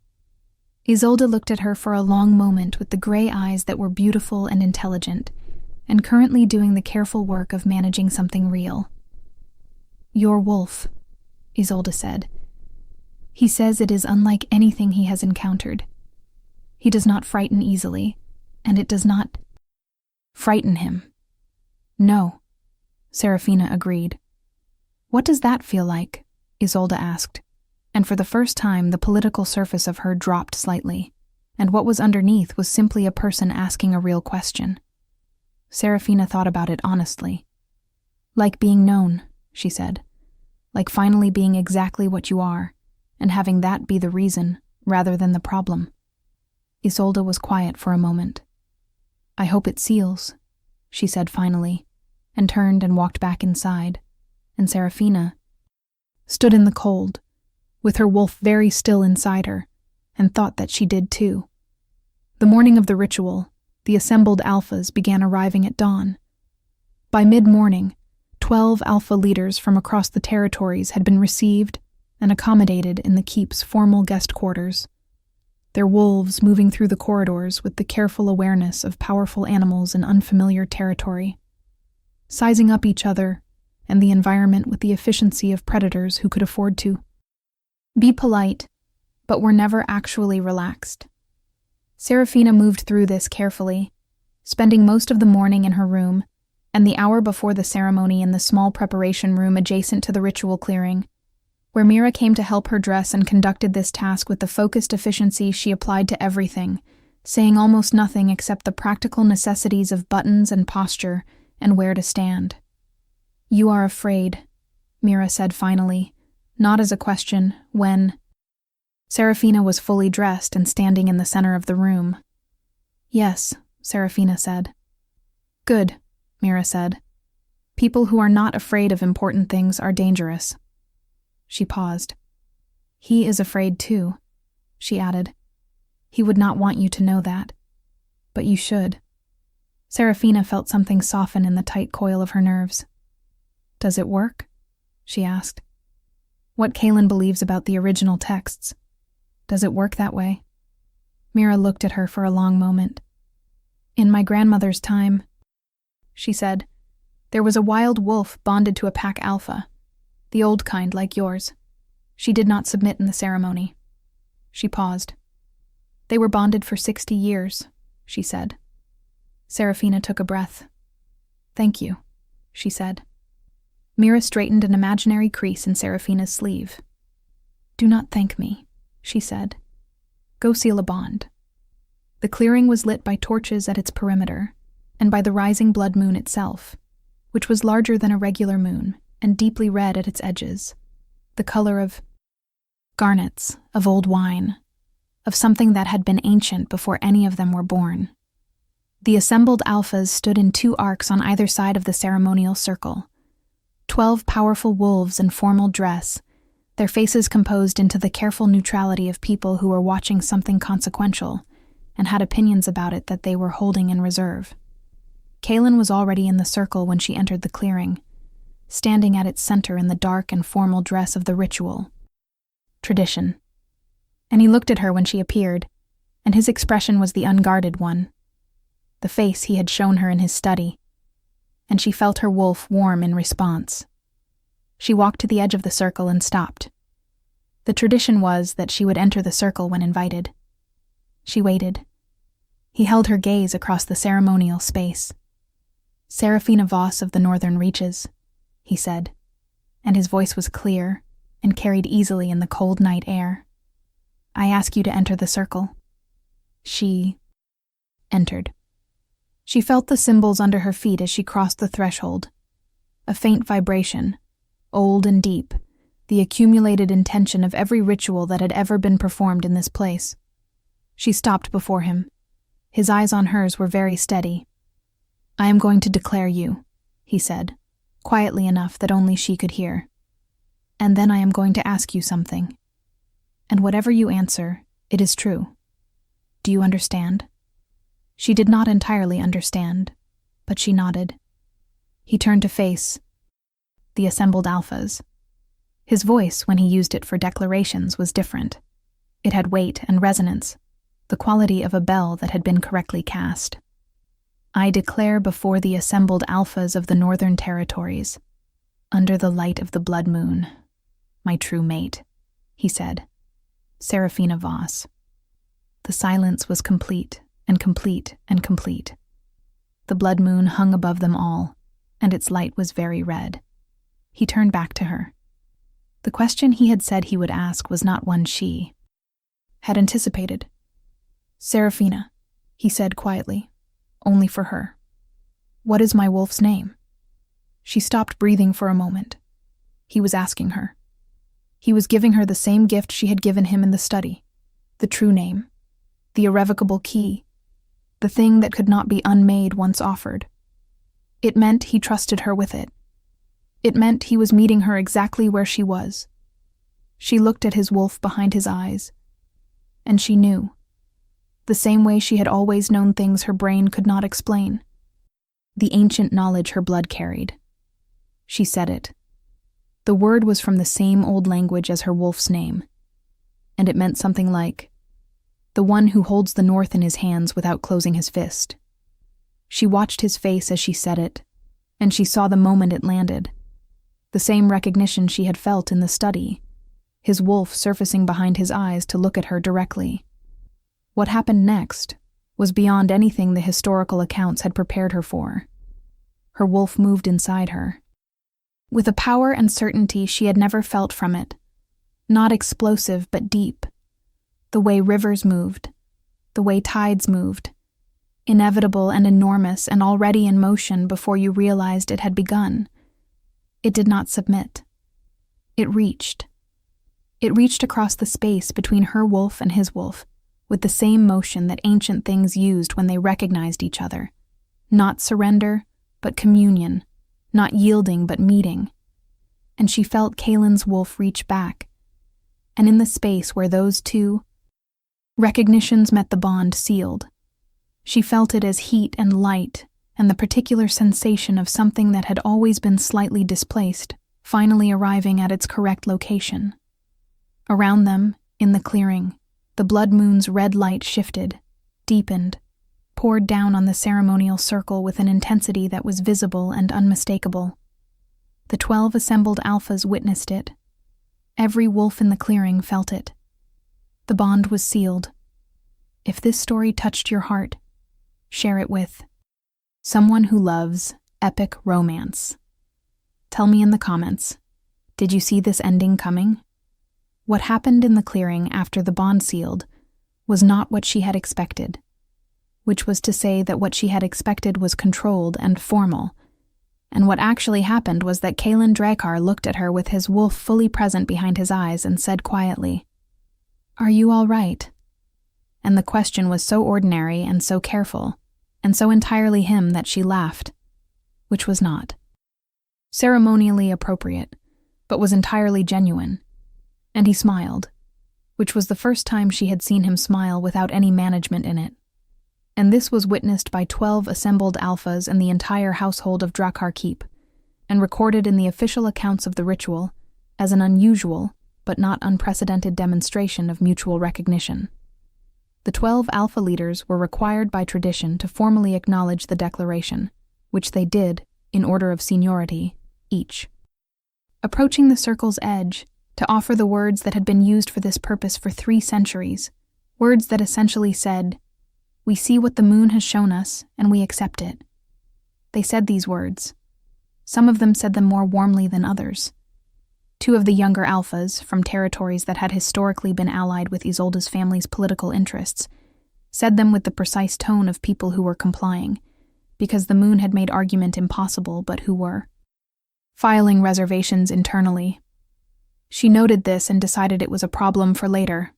Isolde looked at her for a long moment with the gray eyes that were beautiful and intelligent, and currently doing the careful work of managing something real. "Your wolf," Isolde said. "He says it is unlike anything he has encountered. He does not frighten easily, and it does not frighten him." "No," Serafina agreed. "What does that feel like?" Isolde asked, and for the first time the political surface of her dropped slightly, and what was underneath was simply a person asking a real question. Serafina thought about it honestly. "Like being known," she said. "Like finally being exactly what you are, and having that be the reason, rather than the problem." Isolde was quiet for a moment. "I hope it seals," she said finally, and turned and walked back inside, and Serafina stood in the cold, with her wolf very still inside her, and thought that she did too. The morning of the ritual, the assembled alphas began arriving at dawn. By mid-morning, 12 alpha leaders from across the territories had been received and accommodated in the keep's formal guest quarters, their wolves moving through the corridors with the careful awareness of powerful animals in unfamiliar territory, sizing up each other and the environment with the efficiency of predators who could afford to be polite, but were never actually relaxed. Serafina moved through this carefully, spending most of the morning in her room, and the hour before the ceremony in the small preparation room adjacent to the ritual clearing, where Mira came to help her dress and conducted this task with the focused efficiency she applied to everything, saying almost nothing except the practical necessities of buttons and posture and where to stand. "You are afraid," Mira said finally, not as a question, when Serafina was fully dressed and standing in the center of the room. "Yes," Serafina said. "Good," Mira said. "People who are not afraid of important things are dangerous." She paused. "He is afraid too," she added. "He would not want you to know that. But you should." Serafina felt something soften in the tight coil of her nerves. "Does it work?" she asked. "What Kaelin believes about the original texts. Does it work that way?" Mira looked at her for a long moment. "In my grandmother's time," she said, "there was a wild wolf bonded to a pack alpha, the old kind like yours. She did not submit in the ceremony." She paused. "They were bonded for 60 years, she said. Serafina took a breath. "Thank you," she said. Mira straightened an imaginary crease in Serafina's sleeve. "Do not thank me," she said. "Go seal a bond." The clearing was lit by torches at its perimeter, and by the rising blood moon itself, which was larger than a regular moon and deeply red at its edges, the color of garnets, of old wine, of something that had been ancient before any of them were born. The assembled alphas stood in 2 arcs on either side of the ceremonial circle, 12 powerful wolves in formal dress, their faces composed into the careful neutrality of people who were watching something consequential and had opinions about it that they were holding in reserve. Kaelin was already in the circle when she entered the clearing, standing at its center in the dark and formal dress of the ritual. Tradition. And he looked at her when she appeared, and his expression was the unguarded one, the face he had shown her in his study, and she felt her wolf warm in response. She walked to the edge of the circle and stopped. The tradition was that she would enter the circle when invited. She waited. He held her gaze across the ceremonial space. "Serafina Voss of the Northern Reaches," he said, and his voice was clear and carried easily in the cold night air. "I ask you to enter the circle." She entered. She felt the symbols under her feet as she crossed the threshold. A faint vibration, old and deep, the accumulated intention of every ritual that had ever been performed in this place. She stopped before him. His eyes on hers were very steady. "I am going to declare you," he said, quietly enough that only she could hear. "And then I am going to ask you something. And whatever you answer, it is true. Do you understand?" She did not entirely understand, but she nodded. He turned to face the assembled alphas. His voice, when he used it for declarations, was different. It had weight and resonance, the quality of a bell that had been correctly cast. "I declare before the assembled alphas of the Northern Territories, under the light of the blood moon, my true mate," he said, "Serafina Voss." The silence was complete and complete and complete. The blood moon hung above them all, and its light was very red. He turned back to her. The question he had said he would ask was not one she had anticipated. "Serafina," he said quietly, only for her. "What is my wolf's name?" She stopped breathing for a moment. He was asking her. He was giving her the same gift she had given him in the study, the true name, the irrevocable key, the thing that could not be unmade once offered. It meant he trusted her with it. It meant he was meeting her exactly where she was. She looked at his wolf behind his eyes, and she knew, the same way she had always known things her brain could not explain, the ancient knowledge her blood carried. She said it. The word was from the same old language as her wolf's name, and it meant something like, "the one who holds the North in his hands without closing his fist." She watched his face as she said it, and she saw the moment it landed, the same recognition she had felt in the study, his wolf surfacing behind his eyes to look at her directly. What happened next was beyond anything the historical accounts had prepared her for. Her wolf moved inside her. With a power and certainty she had never felt from it, Not explosive, but deep. The way rivers moved. The way tides moved. Inevitable and enormous and already in motion before you realized it had begun. It did not submit. It reached. It reached across the space between her wolf and his wolf, with the same motion that ancient things used when they recognized each other. Not surrender, but communion. Not yielding, but meeting. And she felt Kalen's wolf reach back. And in the space where those two recognitions met, the bond sealed. She felt it as heat and light, and the particular sensation of something that had always been slightly displaced, finally arriving at its correct location. Around them, in the clearing, the blood moon's red light shifted, deepened, poured down on the ceremonial circle with an intensity that was visible and unmistakable. The 12 assembled alphas witnessed it. Every wolf in the clearing felt it. The bond was sealed. If this story touched your heart, share it with someone who loves epic romance. Tell me in the comments, did you see this ending coming? What happened in the clearing after the bond sealed was not what she had expected, which was to say that what she had expected was controlled and formal, and what actually happened was that Kalen Drakkar looked at her with his wolf fully present behind his eyes and said quietly, "Are you all right?" And the question was so ordinary and so careful, and so entirely him that she laughed, which was not ceremonially appropriate, but was entirely genuine. And he smiled, which was the first time she had seen him smile without any management in it. And this was witnessed by 12 assembled alphas and the entire household of Drakkar Keep, and recorded in the official accounts of the ritual as an unusual but not unprecedented demonstration of mutual recognition. The 12 alpha leaders were required by tradition to formally acknowledge the declaration, which they did, in order of seniority, each. Approaching the circle's edge, to offer the words that had been used for this purpose for 3 centuries, words that essentially said, "We see what the moon has shown us, and we accept it." They said these words. Some of them said them more warmly than others. 2 of the younger alphas, from territories that had historically been allied with Isolde's family's political interests, said them with the precise tone of people who were complying, because the moon had made argument impossible, but who were filing reservations internally. She noted this and decided it was a problem for later.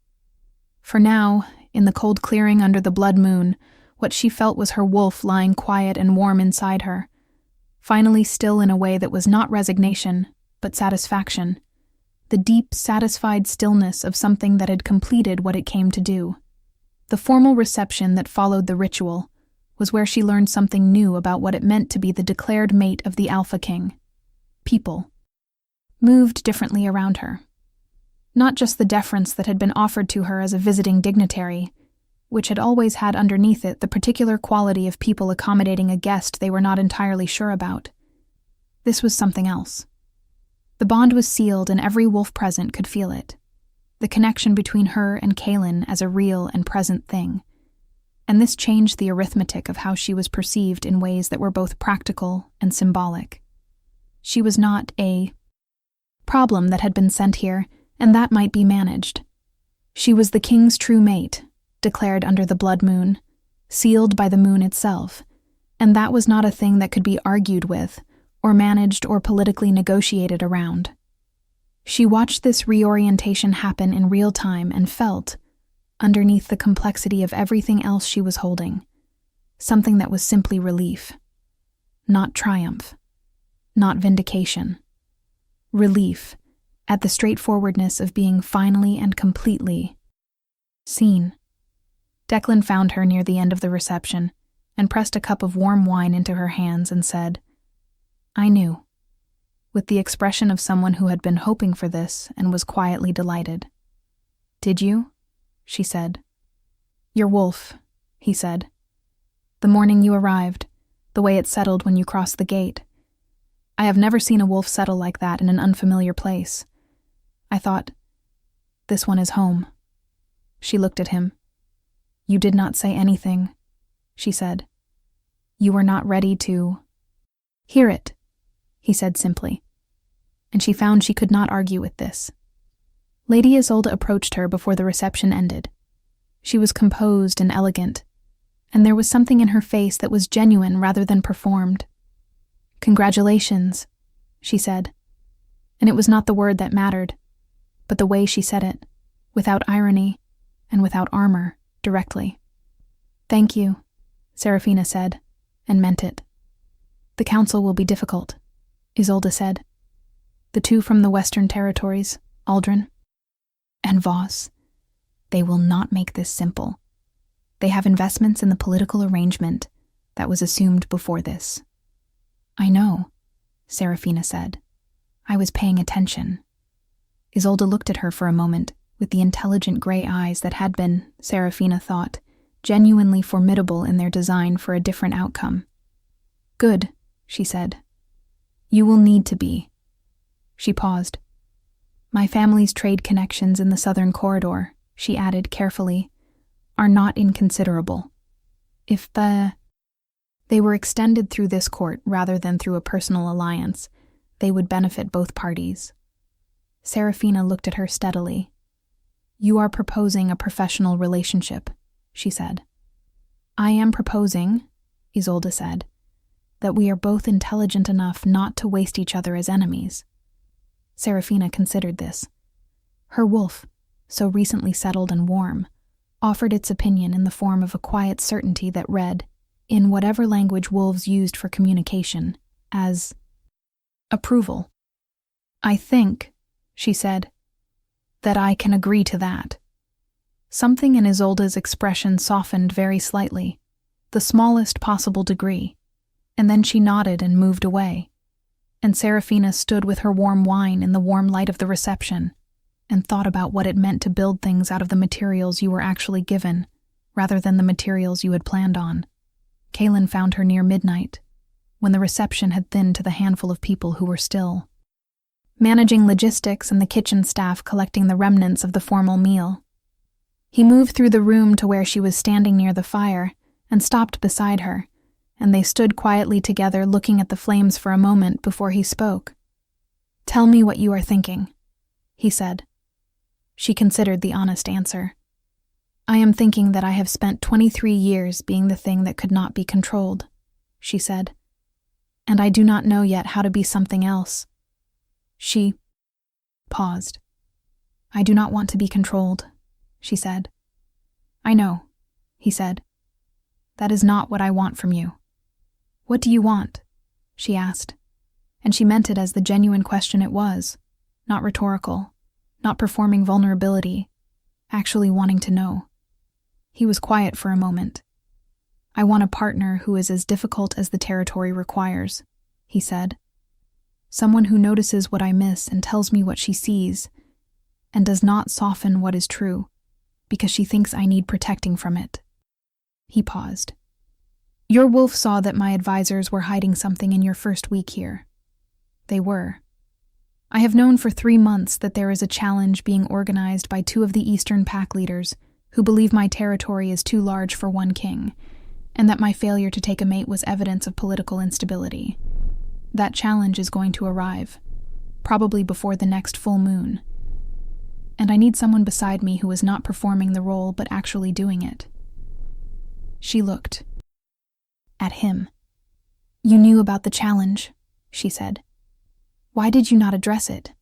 For now, in the cold clearing under the blood moon, what she felt was her wolf lying quiet and warm inside her, finally still in a way that was not resignation, but satisfaction, the deep, satisfied stillness of something that had completed what it came to do. The formal reception that followed the ritual was where she learned something new about what it meant to be the declared mate of the Alpha King. People moved differently around her. Not just the deference that had been offered to her as a visiting dignitary, which had always had underneath it the particular quality of people accommodating a guest they were not entirely sure about. This was something else. The bond was sealed and every wolf present could feel it. The connection between her and Kalen as a real and present thing. And this changed the arithmetic of how she was perceived in ways that were both practical and symbolic. She was not a problem that had been sent here, and that might be managed. She was the king's true mate, declared under the blood moon, sealed by the moon itself, and that was not a thing that could be argued with, or managed or politically negotiated around. She watched this reorientation happen in real time and felt, underneath the complexity of everything else she was holding, something that was simply relief. Not triumph. Not vindication. Relief at the straightforwardness of being finally and completely seen. Declan found her near the end of the reception and pressed a cup of warm wine into her hands and said, "I knew," with the expression of someone who had been hoping for this and was quietly delighted. "Did you?" she said. "Your wolf," he said. "The morning you arrived, the way it settled when you crossed the gate. I have never seen a wolf settle like that in an unfamiliar place. I thought, this one is home." She looked at him. "You did not say anything," she said. "You were not ready to hear it," he said simply. And she found she could not argue with this. Lady Isolde approached her before the reception ended. She was composed and elegant, and there was something in her face that was genuine rather than performed. "Congratulations," she said. And it was not the word that mattered, but the way she said it, without irony and without armor, directly. "Thank you," Serafina said, and meant it. "The council will be difficult," Isolde said. "The two from the Western Territories, Aldrin and Voss, they will not make this simple. They have investments in the political arrangement that was assumed before this." "I know," Serafina said. "I was paying attention." Isolde looked at her for a moment with the intelligent gray eyes that had been, Serafina thought, genuinely formidable in their design for a different outcome. "Good," she said. "You will need to be." She paused. "My family's trade connections in the Southern Corridor," she added carefully, "are not inconsiderable. If they were extended through this court rather than through a personal alliance, they would benefit both parties." Serafina looked at her steadily. "You are proposing a professional relationship," she said. "I am proposing," Isolde said, "that we are both intelligent enough not to waste each other as enemies." Serafina considered this. Her wolf, so recently settled and warm, offered its opinion in the form of a quiet certainty that read, in whatever language wolves used for communication, as approval. "I think," she said, "that I can agree to that." Something in Isolde's expression softened very slightly, the smallest possible degree, and then she nodded and moved away. And Serafina stood with her warm wine in the warm light of the reception, and thought about what it meant to build things out of the materials you were actually given, rather than the materials you had planned on. Kaelin found her near midnight, when the reception had thinned to the handful of people who were still managing logistics and the kitchen staff collecting the remnants of the formal meal. He moved through the room to where she was standing near the fire and stopped beside her, and they stood quietly together looking at the flames for a moment before he spoke. "Tell me what you are thinking," he said. She considered the honest answer. "I am thinking that I have spent 23 years being the thing that could not be controlled," she said. "And I do not know yet how to be something else." She paused. "I do not want to be controlled," she said. "I know," he said. "That is not what I want from you." "What do you want?" she asked, and she meant it as the genuine question it was, not rhetorical, not performing vulnerability, actually wanting to know. He was quiet for a moment. "I want a partner who is as difficult as the territory requires," he said. "Someone who notices what I miss and tells me what she sees, and does not soften what is true, because she thinks I need protecting from it." He paused. "Your wolf saw that my advisors were hiding something in your first week here. They were. I have known for 3 months that there is a challenge being organized by 2 of the Eastern pack leaders who believe my territory is too large for one king, and that my failure to take a mate was evidence of political instability. That challenge is going to arrive, probably before the next full moon. And I need someone beside me who is not performing the role but actually doing it." She looked at him. "You knew about the challenge," she said. "Why did you not address it?"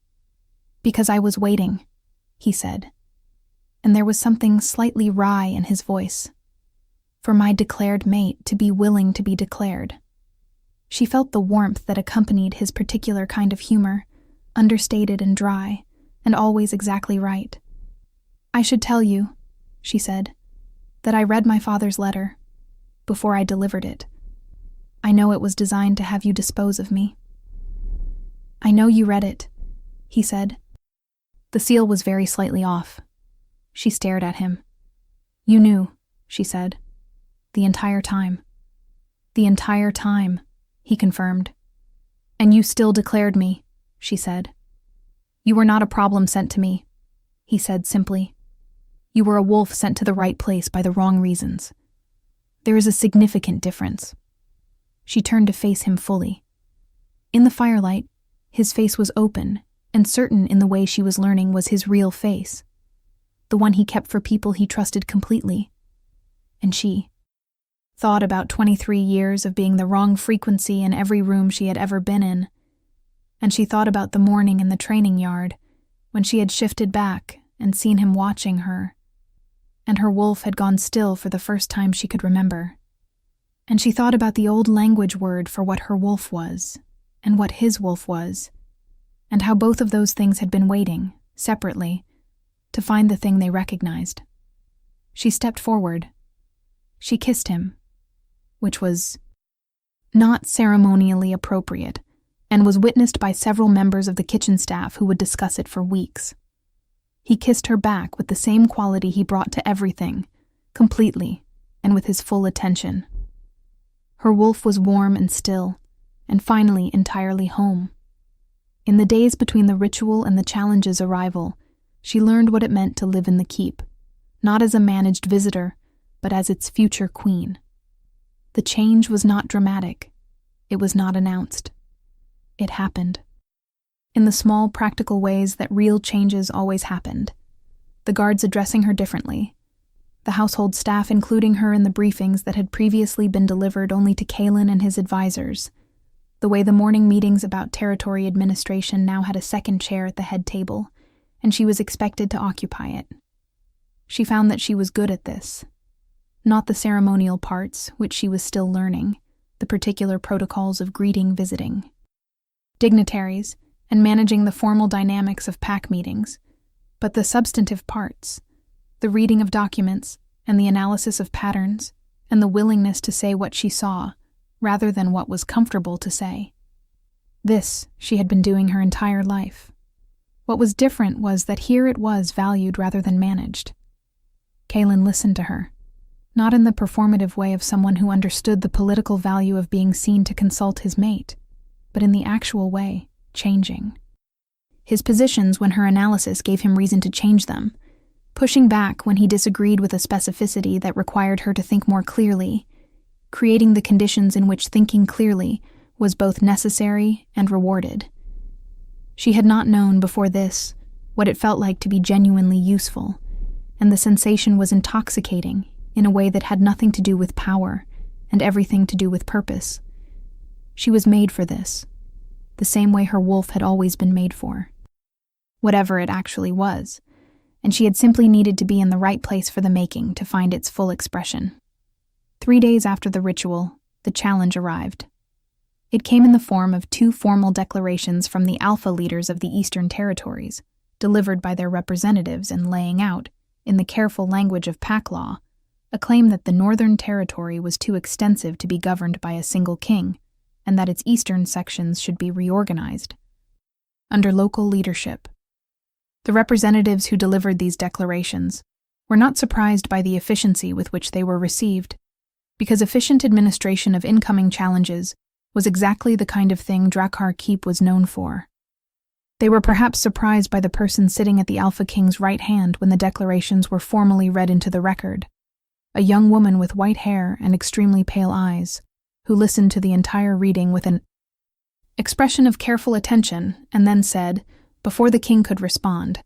"Because I was waiting," he said, and there was something slightly wry in his voice. "For my declared mate to be willing to be declared." She felt the warmth that accompanied his particular kind of humor, understated and dry, and always exactly right. "I should tell you," she said, "that I read my father's letter before I delivered it. I know it was designed to have you dispose of me." "I know you read it," he said. The seal was very slightly off. She stared at him. "You knew," she said. "The entire time." "The entire time," he confirmed. "And you still declared me," she said. "You were not a problem sent to me," he said simply. "You were a wolf sent to the right place by the wrong reasons. There is a significant difference." She turned to face him fully. In the firelight, his face was open and certain in the way she was learning was his real face, the one he kept for people he trusted completely. And she thought about 23 years of being the wrong frequency in every room she had ever been in, and she thought about the morning in the training yard when she had shifted back and seen him watching her, and her wolf had gone still for the first time she could remember. And she thought about the old language word for what her wolf was, and what his wolf was, and how both of those things had been waiting, separately, to find the thing they recognized. She stepped forward. She kissed him, which was not ceremonially appropriate, and was witnessed by several members of the kitchen staff who would discuss it for weeks. He kissed her back with the same quality he brought to everything, completely, and with his full attention. Her wolf was warm and still, and finally entirely home. In the days between the ritual and the challenge's arrival, she learned what it meant to live in the keep, not as a managed visitor, but as its future queen. The change was not dramatic. It was not announced. It happened. In the small, practical ways that real changes always happened. The guards addressing her differently. The household staff including her in the briefings that had previously been delivered only to Kalen and his advisors. The way the morning meetings about territory administration now had a second chair at the head table, and she was expected to occupy it. She found that she was good at this. Not the ceremonial parts, which she was still learning, the particular protocols of greeting, visiting, dignitaries, and managing the formal dynamics of pack meetings, but the substantive parts, the reading of documents, and the analysis of patterns, and the willingness to say what she saw, rather than what was comfortable to say. This she had been doing her entire life. What was different was that here it was valued rather than managed. Kalen listened to her, not in the performative way of someone who understood the political value of being seen to consult his mate, but in the actual way, changing. His positions when her analysis gave him reason to change them, pushing back when he disagreed with a specificity that required her to think more clearly, creating the conditions in which thinking clearly was both necessary and rewarded. She had not known before this what it felt like to be genuinely useful, and the sensation was intoxicating in a way that had nothing to do with power and everything to do with purpose. She was made for this, the same way her wolf had always been made for. Whatever it actually was, and she had simply needed to be in the right place for the making to find its full expression. 3 days after the ritual, the challenge arrived. It came in the form of 2 formal declarations from the alpha leaders of the Eastern Territories, delivered by their representatives and laying out, in the careful language of pack law, a claim that the Northern Territory was too extensive to be governed by a single king, and that its eastern sections should be reorganized under local leadership. The representatives who delivered these declarations were not surprised by the efficiency with which they were received, because efficient administration of incoming challenges was exactly the kind of thing Drakkar Keep was known for. They were perhaps surprised by the person sitting at the Alpha King's right hand when the declarations were formally read into the record, a young woman with white hair and extremely pale eyes, who listened to the entire reading with an expression of careful attention and then said, before the king could respond,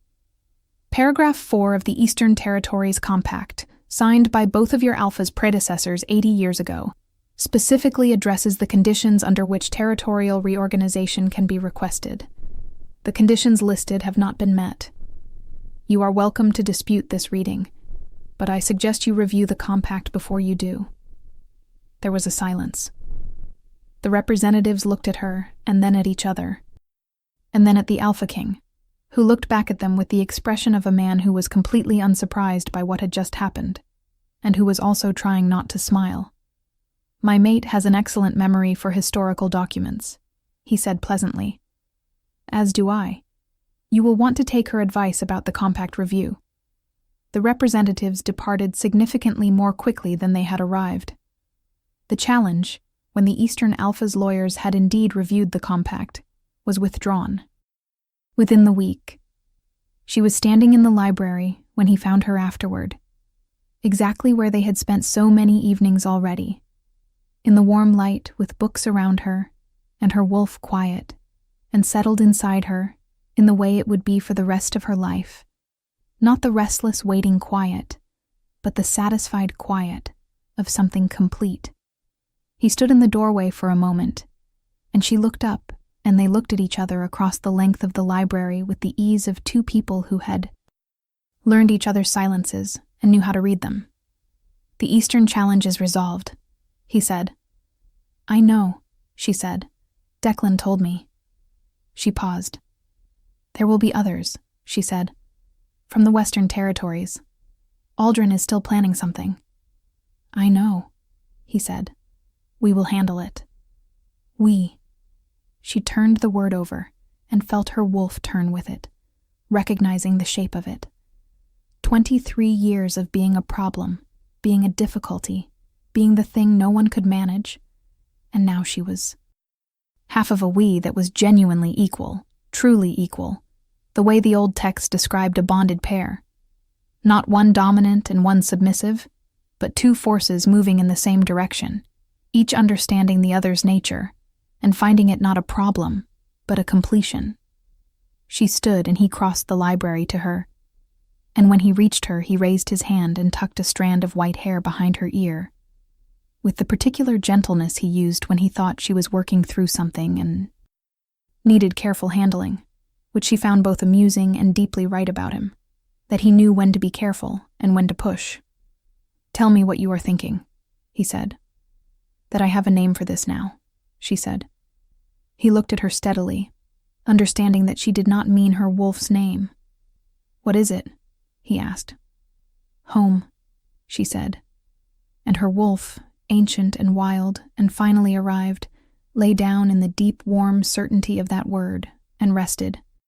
Paragraph 4 of the Eastern Territories Compact, signed by both of your Alpha's predecessors 80 years ago, specifically addresses the conditions under which territorial reorganization can be requested. The conditions listed have not been met. You are welcome to dispute this reading, but I suggest you review the compact before you do. There was a silence. The representatives looked at her, and then at each other, and then at the Alpha King, who looked back at them with the expression of a man who was completely unsurprised by what had just happened, and who was also trying not to smile. My mate has an excellent memory for historical documents, he said pleasantly. As do I. You will want to take her advice about the compact review. The representatives departed significantly more quickly than they had arrived. The challenge, when the Eastern Alpha's lawyers had indeed reviewed the compact, was withdrawn. Within the week. She was standing in the library when he found her afterward, exactly where they had spent so many evenings already, in the warm light with books around her, and her wolf quiet, and settled inside her, in the way it would be for the rest of her life. Not the restless waiting quiet, but the satisfied quiet of something complete. He stood in the doorway for a moment, and she looked up, and they looked at each other across the length of the library with the ease of two people who had learned each other's silences and knew how to read them. "The Eastern challenge is resolved," he said. "I know," she said. "Declan told me." She paused. "There will be others," she said. "From the Western Territories. Aldrin is still planning something." "I know," he said. "We will handle it." "We." She turned the word over and felt her wolf turn with it, recognizing the shape of it. 23 years of being a problem, being a difficulty, being the thing no one could manage, and now she was half of a we that was genuinely equal, truly equal, the way the old text described a bonded pair. Not one dominant and one submissive, but two forces moving in the same direction, each understanding the other's nature, and finding it not a problem, but a completion. She stood and he crossed the library to her, and when he reached her, he raised his hand and tucked a strand of white hair behind her ear, with the particular gentleness he used when he thought she was working through something and needed careful handling, which she found both amusing and deeply right about him, that he knew when to be careful and when to push. "Tell me what you are thinking," he said. "That I have a name for this now," she said. He looked at her steadily, understanding that she did not mean her wolf's name. "What is it?" he asked. "Home," she said. And her wolf, ancient and wild, and finally arrived, lay down in the deep, warm certainty of that word and rested,